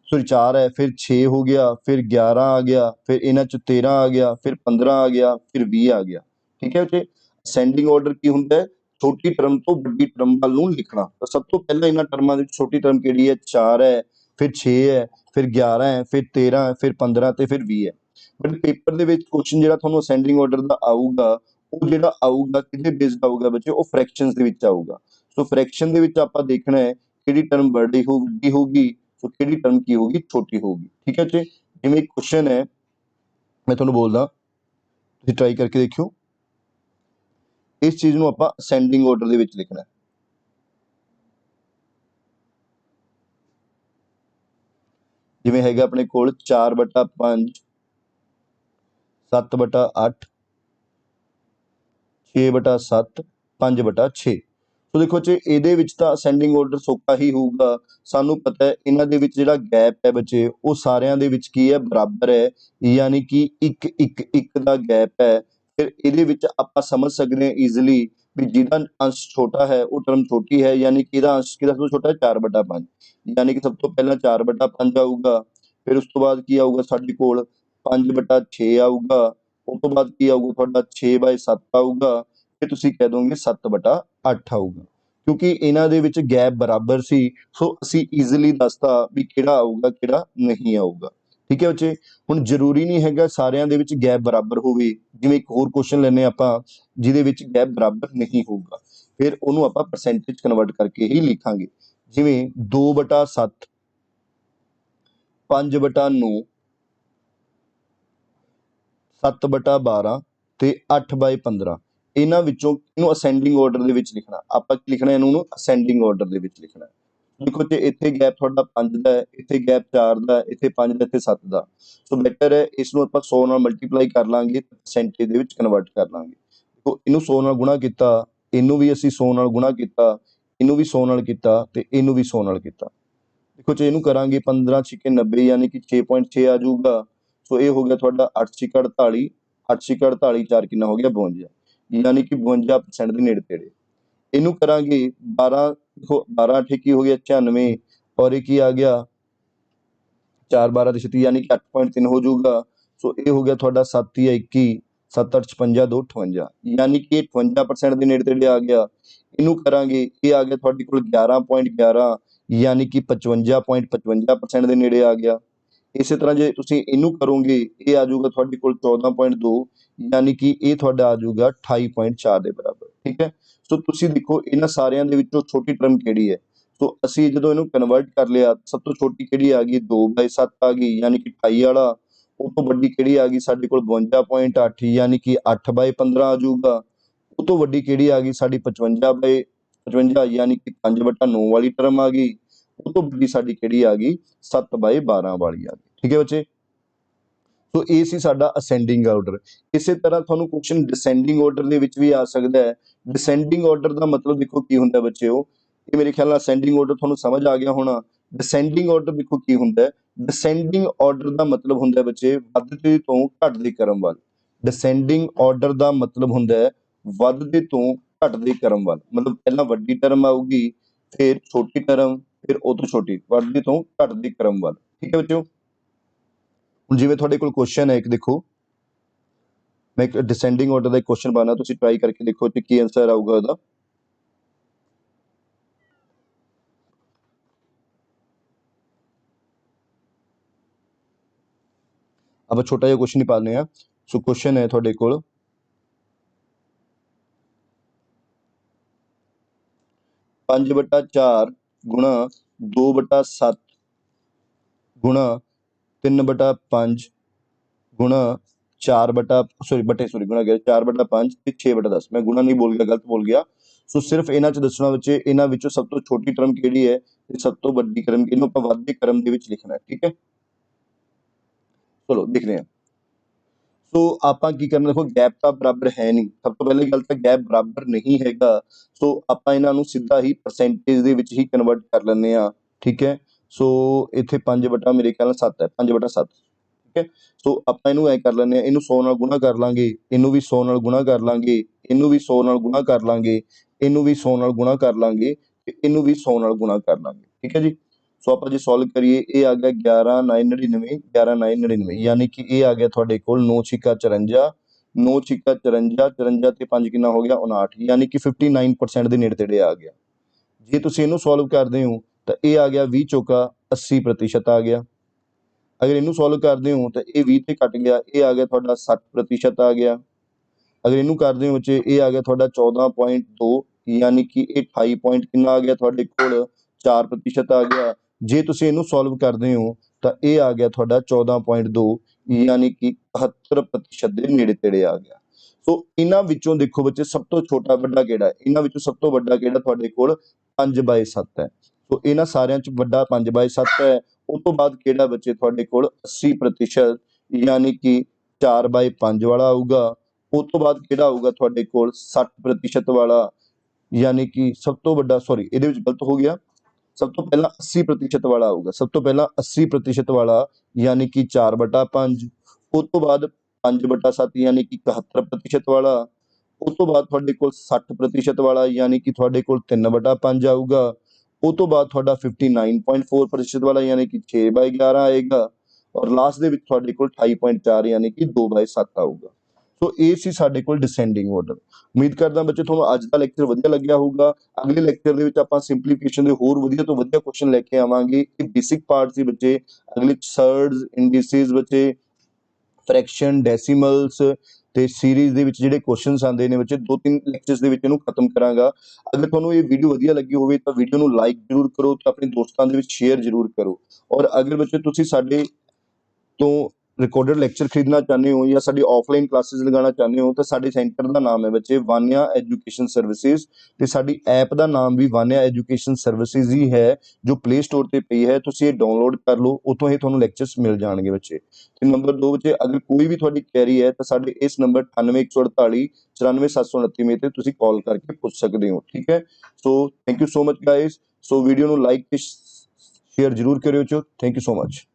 ਸੌਰੀ 4 ਹੈ, ਫਿਰ 6 ਹੋ ਗਿਆ, ਫਿਰ 11 ਆ ਗਿਆ, ਫਿਰ ਇਹਨਾਂ 'ਚ 13 ਆ ਗਿਆ, ਫਿਰ 15 ਆ ਗਿਆ, ਫਿਰ 20 ਆ ਗਿਆ। ਠੀਕ ਹੈ ਬੱਚੇ। ਅਸੈਂਡਿੰਗ ਆਰਡਰ ਕੀ ਹੁੰਦਾ ਹੈ? ਛੋਟੀ ਟਰਮ ਤੋਂ ਵੱਡੀ ਟਰਮ ਵੱਲ ਨੂੰ ਲਿਖਣਾ। ਤਾਂ ਸਭ ਤੋਂ ਪਹਿਲਾਂ ਇਹਨਾਂ ਟਰਮਾਂ ਦੇ ਵਿੱਚ ਛੋਟੀ ਟਰਮ ਕਿਹੜੀ ਹੈ? 4 ਹੈ, ਫਿਰ 6 ਹੈ, ਫਿਰ 11 ਹੈ, ਫਿਰ 13 ਹੈ, ਫਿਰ 15 ਤੇ ਫਿਰ 20 ਹੈ। ਬਟ ਪੇਪਰ ਦੇ ਵਿੱਚ ਕੁਐਸਚਨ ਜਿਹੜਾ ਤੁਹਾਨੂੰ ਅਸੈਂਡਿੰਗ ਆਰਡਰ ਦਾ ਆਊਗਾ, ਉਹ ਜਿਹੜਾ ਆਊਗਾ ਕਿਹਦੇ ਬੇਸਡ ਆਊਗਾ ਬੱਚੇ? ਉਹ ਫ੍ਰੈਕਸ਼ਨਸ ਦੇ ਵਿੱਚ ਆਊਗਾ। ਸੋ ਫ੍ਰੈਕਸ਼ਨ ਦੇ ਵਿੱਚ ਆਪਾਂ ਦੇਖਣਾ ਹੈ ਕਿਹੜੀ ਟਰਮ ਵੱਡੀ ਹੋਊਗੀ, ਸੋ ਕਿਹੜੀ ਟਰਮ ਕੀ ਹੋਊਗੀ? ਛੋਟੀ ਹੋਊਗੀ। ਠੀਕ ਹੈ ਜੀ। ਜਿਵੇਂ ਕੁਐਸਚਨ ਹੈ, ਮੈਂ ਤੁਹਾਨੂੰ ਬੋਲਦਾ, ਤੁਸੀਂ ਟਰਾਈ ਕਰਕੇ ਦੇਖਿਓ। ਇਸ ਚੀਜ਼ ਨੂੰ ਆਪਾਂ ਅਸੈਂਡਿੰਗ ਆਰਡਰ ਦੇ ਵਿੱਚ ਲਿਖਣਾ ਹੈ। ਜਿਵੇਂ ਹੈਗਾ ਆਪਣੇ ਕੋਲ 4/5, 7/8, 6/7, 5/6। ਸੋ ਦੇਖੋ ਜੀ ਇਹਦੇ ਵਿੱਚ ਤਾਂ ਅਸੈਂਡਿੰਗ ਆਰਡਰ ਸੌਖਾ ਹੀ ਹੋਊਗਾ। ਸਾਨੂੰ ਪਤਾ ਹੈ ਇਹਨਾਂ ਦੇ ਵਿੱਚ ਜਿਹੜਾ ਗੈਪ ਹੈ ਬੱਚੇ, ਉਹ ਸਾਰਿਆਂ ਦੇ ਵਿੱਚ ਕੀ ਹੈ? ਬਰਾਬਰ ਹੈ, ਯਾਨੀ ਕਿ 1 ਦਾ ਗੈਪ ਹੈ। ਫਿਰ ਇਹਦੇ ਵਿੱਚ ਆਪਾਂ ਸਮਝ ਸਕਦੇ ਹਾਂ ਈਜ਼ੀਲੀ ਵੀ ਜਿਹਦਾ ਅੰਸ਼ ਛੋਟਾ ਹੈ ਉਹ ਟਰਮ ਛੋਟੀ ਹੈ, ਯਾਨੀ ਕਿ ਇਹਦਾ ਅੰਸ਼ ਕਿਹਦਾ ਸਭ ਤੋਂ ਛੋਟਾ ਹੈ? 4/5, ਯਾਨੀ ਕਿ ਸਭ ਤੋਂ ਪਹਿਲਾਂ 4/5 ਆਊਗਾ। ਫਿਰ ਉਸ ਤੋਂ ਬਾਅਦ ਕੀ ਆਊਗਾ ਸਾਡੇ ਕੋਲ? 5/6 ਆਊਗਾ। ਉਸ ਤੋਂ ਬਾਅਦ ਕੀ ਆਊਗਾ ਤੁਹਾਡਾ? 6/7 ਆਊਗਾ। ਫਿਰ ਤੁਸੀਂ ਕਹਿ ਦੋਗੇ 7/8 ਆਊਗਾ। ਕਿਉਂਕਿ ਇਹਨਾਂ ਦੇ ਵਿੱਚ ਗੈਪ ਬਰਾਬਰ ਸੀ, ਸੋ ਅਸੀਂ ਈਜ਼ੀਲੀ ਦੱਸਤਾ ਵੀ ਕਿਹੜਾ ਆਊਗਾ ਕਿਹੜਾ ਨਹੀਂ ਆਊਗਾ। ਠੀਕ ਹੈ ਬੱਚੇ। ਹੁਣ ਜ਼ਰੂਰੀ ਨਹੀਂ ਹੈਗਾ ਸਾਰਿਆਂ ਦੇ ਵਿੱਚ ਗੈਪ ਬਰਾਬਰ ਹੋਵੇ। ਜਿਵੇਂ ਇੱਕ ਹੋਰ ਕੁਐਸਚਨ ਲੈਂਦੇ ਆਪਾਂ ਜਿਹਦੇ ਵਿੱਚ ਗੈਪ ਬਰਾਬਰ ਨਹੀਂ ਹੋਊਗਾ, ਫਿਰ ਉਹਨੂੰ ਆਪਾਂ ਪਰਸੈਂਟੇਜ ਕਨਵਰਟ ਕਰਕੇ ਹੀ ਲਿਖਾਂਗੇ। ਜਿਵੇਂ 2/7, 5/9, 7/12 ਤੇ 8/15, ਇਹਨਾਂ ਵਿੱਚੋਂ ਇਹਨੂੰ ਅਸੈਂਡਿੰਗ ਆਰਡਰ ਦੇ ਵਿੱਚ ਲਿਖਣਾ। ਆਪਾਂ ਕੀ ਲਿਖਣਾ? ਇਹਨੂੰ ਅਸੈਂਡਿੰਗ ਆਰਡਰ ਦੇ ਵਿੱਚ ਲਿਖਣਾ। ਦੇਖੋ ਜੇ ਇੱਥੇ ਗੈਪ ਤੁਹਾਡਾ 5 ਦਾ ਹੈ, ਇੱਥੇ ਗੈਪ 4 ਦਾ ਹੈ, ਇੱਥੇ 5 ਦਾ, ਇੱਥੇ 7 ਦਾ। ਸੋ ਬੈਟਰ ਹੈ ਇਸ ਨੂੰ ਆਪਾਂ 100 ਨਾਲ ਮਲਟੀਪਲਾਈ ਕਰ ਲਾਂਗੇ, ਪਰਸੈਂਟੇਜ ਦੇ ਵਿੱਚ ਕਨਵਰਟ ਕਰ ਲਾਂਗੇ। ਦੇਖੋ ਇਹਨੂੰ 100 ਨਾਲ ਗੁਣਾ ਕੀਤਾ ਇਹਨੂੰ ਵੀ ਅਸੀਂ 100 ਨਾਲ ਗੁਣਾ ਕੀਤਾ, ਇਹਨੂੰ ਵੀ 100 ਨਾਲ ਕੀਤਾ ਤੇ ਇਹਨੂੰ ਵੀ 100 ਨਾਲ ਕੀਤਾ। ਦੇਖੋ ਜੇ ਇਹਨੂੰ ਕਰਾਂਗੇ 15 ਛਿੱਕੇ 90 ਯਾਨੀ ਕਿ 6.6 ਆ ਜਾਊਗਾ। ਸੋ ਇਹ ਹੋ ਗਿਆ ਤੁਹਾਡਾ 8 ਛਿੱਕਾ 48, 8 ਛਿੱਕਾ 48 4 ਕਿੰਨਾ ਹੋ ਗਿਆ 52, ਯਾਨੀ ਕਿ 52% ਦੇ ਨੇੜੇ ਤੇੜੇ। ਇਹਨੂੰ ਕਰਾਂਗੇ 12, ਦੇਖੋ 12 8 ਕੀ ਹੋ ਗਿਆ 96 ਔਰ ਇਹ ਕੀ ਆ ਗਿਆ 4 12 ਦੇ 36 यानी कि 8.3 हो जाऊगा। सो ये हो गया थोड़ा 7 या 21 7 8 56 2 58 यानी कि 58% ਦੇ ਨੇੜੇ ਤੇੜੇ ਆ ਗਿਆ। ਇਹਨੂੰ ਕਰਾਂਗੇ ਇਹ ਆ ਗਿਆ ਤੁਹਾਡੇ ਕੋਲ 11.11 यानी कि 55.55% ਦੇ ਨੇੜੇ ਆ ਗਿਆ। ਇਸੇ ਤਰ੍ਹਾਂ ਜੇ ਤੁਸੀਂ ਇਹਨੂੰ ਕਰੋਗੇ ਇਹ ਆ ਜਾਊਗਾ ਤੁਹਾਡੇ ਕੋਲ 14.2 यानी कि ਇਹ ਤੁਹਾਡਾ ਆ ਜਾਊਗਾ 28.4 ਦੇ ਬਰਾਬਰ। ਠੀਕ ਹੈ, ਸੋ ਤੁਸੀਂ ਦੇਖੋ ਇਹਨਾਂ ਸਾਰਿਆਂ ਦੇ ਵਿੱਚੋਂ ਛੋਟੀ ਟਰਮ ਕਿਹੜੀ ਹੈ। तो ਅਸੀਂ ਜਦੋਂ ਇਹਨੂੰ ਕਨਵਰਟ ਕਰ ਲਿਆ ਸਭ ਤੋਂ ਛੋਟੀ ਕਿਹੜੀ ਆ ਗਈ 2/7 ਆ ਗਈ ਯਾਨੀ ਕਿ 28 ਵਾਲਾ। ਉਹ ਤੋਂ ਵੱਡੀ ਕਿਹੜੀ ਆ ਗਈ ਸਾਡੇ ਕੋਲ 52.8 ਯਾਨੀ ਕਿ 8/15 ਆ ਜਾਊਗਾ। ਉਹ ਤੋਂ ਵੱਡੀ ਕਿਹੜੀ ਆ ਗਈ ਸਾਡੀ 55/55 ਯਾਨੀ ਕਿ 5/9 ਵਾਲੀ ਟਰਮ ਆ ਗਈ। ਉਹ ਤੋਂ ਵੱਡੀ ਸਾਡੀ ਕਿਹੜੀ ਆ ਗਈ 7/12 ਵਾਲੀ ਆ ਗਈ। ਠੀਕ ਹੈ ਬੱਚੇ, ਸੋ ਇਹ ਸੀ ਸਾਡਾ ਅਸੈਂਡਿੰਗ ਆਰਡਰ। ਇਸੇ ਤਰ੍ਹਾਂ ਤੁਹਾਨੂੰ ਕੁਐਸਚਨ ਡਿਸੈਂਡਿੰਗ ਆਰਡਰ ਦੇ ਵਿੱਚ ਵੀ ਆ ਸਕਦਾ ਹੈ। ਡਿਸੈਂਡਿੰਗ ਆਰਡਰ ਦਾ ਮਤਲਬ ਦੇਖੋ ਕੀ ਹੁੰਦਾ ਬੱਚਿਓ, ਇਹ ਮੇਰੇ ਖਿਆਲ ਨਾਲ ਅਸੈਂਡਿੰਗ ਆਰਡਰ ਤੁਹਾਨੂੰ ਸਮਝ ਆ ਗਿਆ ਹੋਣਾ। ਡਿਸੈਂਡਿੰਗ ਆਰਡਰ ਦੇਖੋ ਕੀ ਹੁੰਦਾ ਹੈ। ਡਿਸੈਂਡਿੰਗ ਆਰਡਰ ਦਾ ਮਤਲਬ ਹੁੰਦਾ ਹੈ ਬੱਚੇ ਵੱਧਦੇ ਤੋਂ ਘਟਦੇ ਕ੍ਰਮ ਵੱਲ। ਡਿਸੈਂਡਿੰਗ ਆਰਡਰ ਦਾ ਮਤਲਬ ਹੁੰਦਾ ਹੈ ਵੱਧਦੇ ਤੋਂ ਘਟਦੇ ਕ੍ਰਮ ਵੱਲ, ਮਤਲਬ ਪਹਿਲਾਂ ਵੱਡੀ ਟਰਮ ਆਊਗੀ ਫਿਰ ਛੋਟੀ ਟਰਮ ਫਿਰ ਉਹ ਤੋਂ ਛੋਟੀ, ਵੱਧਦੇ ਤੋਂ ਘਟਦੇ ਕ੍ਰਮ ਵੱਲ। ਠੀਕ ਹੈ ਬੱਚਿਓ, ਹੁਣ ਜਿਵੇਂ ਤੁਹਾਡੇ ਕੋਲ ਕੁਐਸਚਨ ਹੈ ਇੱਕ, ਦੇਖੋ ਮੈਂ ਇੱਕ ਡਿਸੈਂਡਿੰਗ ਆਰਡਰ ਦਾ ਇੱਕ ਕੁਐਸਚਨ ਪਾਣਾ, ਤੁਸੀਂ ਟਰਾਈ ਕਰਕੇ ਦੇਖੋ ਕਿ ਕੀ ਆਨਸਰ ਆਊਗਾ ਉਹਦਾ। ਆਪਾਂ ਛੋਟਾ ਜਿਹਾ ਕੁਐਸਚਨ ਹੀ ਪਾਉਂਦੇ ਆ। ਸੋ ਕੁਐਸਚਨ ਹੈ ਤੁਹਾਡੇ ਕੋਲ 5/4 ਗੁਣਾ 2/7 ਗੁਣਾ 3/5 ਗੁਣਾ 4/5 ਗੁਣਾ ਗਿਆ 4/5 ਤੇ 6/10। ਮੈਂ ਗੁਣਾ ਨਹੀਂ ਬੋਲ ਗਿਆ, ਗਲਤ ਬੋਲ ਗਿਆ। ਸੋ ਸਿਰਫ ਇਹਨਾਂ ਚ ਦੱਸਣਾ ਬੱਚੇ ਇਹਨਾਂ ਵਿੱਚੋਂ ਸਭ ਤੋਂ ਛੋਟੀ ਟਰਮ ਕਿਹੜੀ ਹੈ ਤੇ ਸਭ ਤੋਂ ਵੱਡੀ ਟਰਮ ਕਿਹਨੂੰ ਆਪਾਂ ਵੱਧਦੇ ਕ੍ਰਮ ਦੇ ਵਿੱਚ ਲਿਖਣਾ ਹੈ। ਠੀਕ ਹੈ, ਚਲੋ ਦੇਖਦੇ ਹਾਂ। ਸੋ ਆਪਾਂ ਕੀ ਕਰਨਾ, ਦੇਖੋ ਗੈਪ ਤਾਂ ਬਰਾਬਰ ਹੈ ਨਹੀਂ। ਸਭ ਤੋਂ ਪਹਿਲੀ ਗੱਲ ਤਾਂ ਗੈਪ ਬਰਾਬਰ ਨਹੀਂ ਹੈਗਾ। ਸੋ ਆਪਾਂ ਇਹਨਾਂ ਨੂੰ ਸਿੱਧਾ ਹੀ ਪਰਸੈਂਟੇਜ ਦੇ ਵਿੱਚ ਹੀ ਕਨਵਰਟ ਕਰ ਲੈਂਦੇ ਆ। ਠੀਕ ਹੈ, ਸੋ ਇੱਥੇ 5 ਮੇਰੇ ਖਿਆਲ ਨਾਲ 7 ਹੈ, 5/7। ਠੀਕ ਹੈ, ਸੋ ਆਪਾਂ ਇਹਨੂੰ ਐ ਕਰ ਲੈਂਦੇ ਆ, ਇਹਨੂੰ 100 ਨਾਲ ਗੁਣਾ ਕਰ ਲਾਂਗੇ, ਇਹਨੂੰ ਵੀ 100 ਨਾਲ ਗੁਣਾ ਕਰ ਲਾਂਗੇ, ਇਹਨੂੰ ਵੀ 100 ਨਾਲ ਗੁਣਾ ਕਰ ਲਾਂਗੇ, ਇਹਨੂੰ ਵੀ 100 ਨਾਲ ਗੁਣਾ ਕਰ ਲਾਂਗੇ ਤੇ ਇਹਨੂੰ ਵੀ 100 ਨਾਲ ਗੁਣਾ ਕਰ ਲਾਂਗੇ। ਠੀਕ ਹੈ ਜੀ, ਸੋ ਆਪਾਂ ਜੇ ਸੋਲਵ ਕਰੀਏ ਇਹ ਆ ਗਿਆ 11/999 11/999 ਯਾਨੀ ਕਿ ਇਹ ਆ ਗਿਆ ਤੁਹਾਡੇ ਕੋਲ 9 ਛਿੱਕਾ 54 9 ਛਿੱਕਾ 54 54 ਤੇ 5 ਕਿੰਨਾ ਹੋ ਗਿਆ 59 ਯਾਨੀ ਕਿ 59% ਦੇ ਨੇੜੇ ਤੇੜੇ ਆ ਗਿਆ। ਜੇ ਤੁਸੀਂ ਇਹਨੂੰ ਸੋਲਵ ਕਰਦੇ ਹੋ ਤਾਂ ਇਹ ਆ ਗਿਆ 20 ਚੌਕਾ 80% ਆ ਗਿਆ। ਅਗਰ ਇਹਨੂੰ ਸੋਲਵ ਕਰਦੇ ਹੋ ਤਾਂ ਇਹ 20 ਤੇ ਕੱਟ ਗਿਆ, ਇਹ ਆ ਗਿਆ ਤੁਹਾਡਾ 60% ਆ ਗਿਆ। ਅਗਰ ਇਹਨੂੰ ਕਰਦੇ ਹੋ ਬੱਚੇ ਇਹ ਆ ਗਿਆ ਤੁਹਾਡਾ 14.2 ਯਾਨੀ ਕਿ ਇਹ 28 ਪੁਆਇੰਟ ਕਿੰਨਾ ਆ ਗਿਆ ਤੁਹਾਡੇ ਕੋਲ 4% ਆ ਗਿਆ। ਜੇ ਤੁਸੀਂ ਇਹਨੂੰ ਸੋਲਵ ਕਰਦੇ ਹੋ ਤਾਂ ਇਹ ਆ ਗਿਆ ਤੁਹਾਡਾ 14.2 ਯਾਨੀ ਕਿ 71% ਦੇ ਨੇੜੇ ਤੇੜੇ ਆ ਗਿਆ। ਸੋ ਇਹਨਾਂ ਵਿੱਚੋਂ ਦੇਖੋ ਬੱਚੇ ਸਭ ਤੋਂ ਛੋਟਾ ਵੱਡਾ ਕਿਹੜਾ ਹੈ, ਇਹਨਾਂ ਵਿੱਚੋਂ ਸਭ ਤੋਂ ਵੱਡਾ ਕਿਹੜਾ ਤੁਹਾਡੇ ਕੋਲ 5/7 ਹੈ। ਸੋ ਇਹਨਾਂ ਸਾਰਿਆਂ ਚ ਵੱਡਾ 5/7 ਹੈ। ਉਸ ਤੋਂ ਬਾਅਦ ਕਿਹੜਾ ਬੱਚੇ ਤੁਹਾਡੇ ਕੋਲ 80% ਯਾਨੀ ਕਿ 4/5 ਵਾਲਾ ਆਊਗਾ। ਉਸ ਤੋਂ ਬਾਅਦ ਕਿਹੜਾ ਆਊਗਾ ਤੁਹਾਡੇ ਕੋਲ 60% ਵਾਲਾ ਯਾਨੀ ਕਿ ਸਭ ਤੋਂ ਵੱਡਾ, ਸੌਰੀ ਇਹਦੇ ਵਿੱਚ ਗਲਤ ਹੋ ਗਿਆ, ਸਭ ਤੋਂ ਪਹਿਲਾਂ 80% ਵਾਲਾ ਆਊਗਾ। ਸਭ ਤੋਂ ਪਹਿਲਾਂ 80% ਵਾਲਾ ਯਾਨੀ ਕਿ 4/5, ਉਸ ਤੋਂ ਬਾਅਦ 5/7 ਯਾਨੀ ਕਿ 71% ਵਾਲਾ, ਉਸ ਤੋਂ ਬਾਅਦ ਤੁਹਾਡੇ ਕੋਲ 60% ਵਾਲਾ ਯਾਨੀ ਕਿ ਤੁਹਾਡੇ ਕੋਲ 3/5 ਆਊਗਾ। ਉਸ ਤੋਂ ਬਾਅਦ ਤੁਹਾਡਾ 59.4% ਵਾਲਾ ਯਾਨੀ ਕਿ 6/11 ਆਏਗਾ ਔਰ ਲਾਸਟ ਦੇ ਵਿੱਚ ਤੁਹਾਡੇ ਕੋਲ 28.4 ਯਾਨੀ ਕਿ 2/7 ਆਊਗਾ। ਸੋ ਇਹ ਸੀ ਸਾਡੇ ਕੋਲ ਡਿਸੈਂਡਿੰਗ ਆਰਡਰ। ਉਮੀਦ ਕਰਦਾ ਬੱਚੇ ਤੁਹਾਨੂੰ ਅੱਜ ਦਾ ਲੈਕਚਰ ਵਧੀਆ ਲੱਗਿਆ ਹੋਊਗਾ। ਅਗਲੇ ਲੈਕਚਰ ਦੇ ਵਿੱਚ ਆਪਾਂ ਸਿੰਪਲੀਫਿਕੇਸ਼ਨ ਦੇ ਹੋਰ ਵਧੀਆ ਤੋਂ ਵਧੀਆ ਕੁਐਸਚਨ ਲੈ ਕੇ ਆਵਾਂਗੇ। ਇਹ ਬੇਸਿਕ ਪਾਰਟ ਸੀ ਬੱਚੇ। ਅਗਲੇ ਸਰਡਸ, ਇੰਡੀਸਿਸ ਬੱਚੇ, ਫ੍ਰੈਕਸ਼ਨ, ਡੈਸੀਮਲਸ ਤੇ ਸੀਰੀਜ਼ ਦੇ ਵਿੱਚ ਜਿਹੜੇ ਕੁਐਸਚਨਸ ਆਉਂਦੇ ਨੇ ਬੱਚੇ 2-3 ਲੈਕਚਰਸ ਦੇ ਵਿੱਚ ਇਹਨੂੰ ਖਤਮ ਕਰਾਂਗਾ। ਅਗਰ ਤੁਹਾਨੂੰ ਇਹ ਵੀਡੀਓ ਵਧੀਆ ਲੱਗੀ ਹੋਵੇ ਤਾਂ ਵੀਡੀਓ ਨੂੰ ਲਾਈਕ ਜ਼ਰੂਰ ਕਰੋ ਤੇ ਆਪਣੇ ਦੋਸਤਾਂ ਦੇ ਵਿੱਚ ਸ਼ੇਅਰ ਜ਼ਰੂਰ ਕਰੋ। ਔਰ ਅਗਰ ਬੱਚੇ ਤੁਸੀਂ ਸਾਡੇ ਤੋਂ ਰਿਕਾਰਡਡ ਲੈਕਚਰ ਖਰੀਦਣਾ ਚਾਹੁੰਦੇ ਹੋ ਜਾਂ ਸਾਡੀ ਆਫਲਾਈਨ ਕਲਾਸਿਸ ਲਗਾਉਣਾ ਚਾਹੁੰਦੇ ਹੋ ਤਾਂ ਸਾਡੇ ਸੈਂਟਰ ਦਾ ਨਾਮ ਹੈ ਬੱਚੇ ਵਾਨਿਆ ਐਜੂਕੇਸ਼ਨ ਸਰਵਿਸਿਜ਼, ਤੇ ਸਾਡੀ ਐਪ ਦਾ ਨਾਮ ਵੀ ਵਾਨਿਆ ਐਜੂਕੇਸ਼ਨ ਸਰਵਿਸਿਜ਼ ਹੀ ਹੈ, ਜੋ ਪਲੇ ਸਟੋਰ ਤੇ ਪਈ ਹੈ। ਤੁਸੀਂ ਇਹ ਡਾਊਨਲੋਡ ਕਰ ਲਓ, ਉੱਥੋਂ ਹੀ ਤੁਹਾਨੂੰ ਲੈਕਚਰਸ ਮਿਲ ਜਾਣਗੇ ਬੱਚੇ। ਤੇ ਨੰਬਰ 2 ਬੱਚੇ, ਅਗਰ ਕੋਈ ਵੀ ਤੁਹਾਡੀ ਕੁਐਰੀ ਹੈ ਤਾਂ ਸਾਡੇ ਇਸ ਨੰਬਰ 98 148 94 729 ਤੇ ਤੁਸੀਂ ਕਾਲ ਕਰਕੇ ਪੁੱਛ ਸਕਦੇ ਹੋ, ਠੀਕ ਹੈ। So thank you so much guys. So video ਨੂੰ ਲਾਈਕ ਤੇ ਸ਼ੇਅਰ ਜ਼ਰੂਰ ਕਰਿਓ। Thank you so much.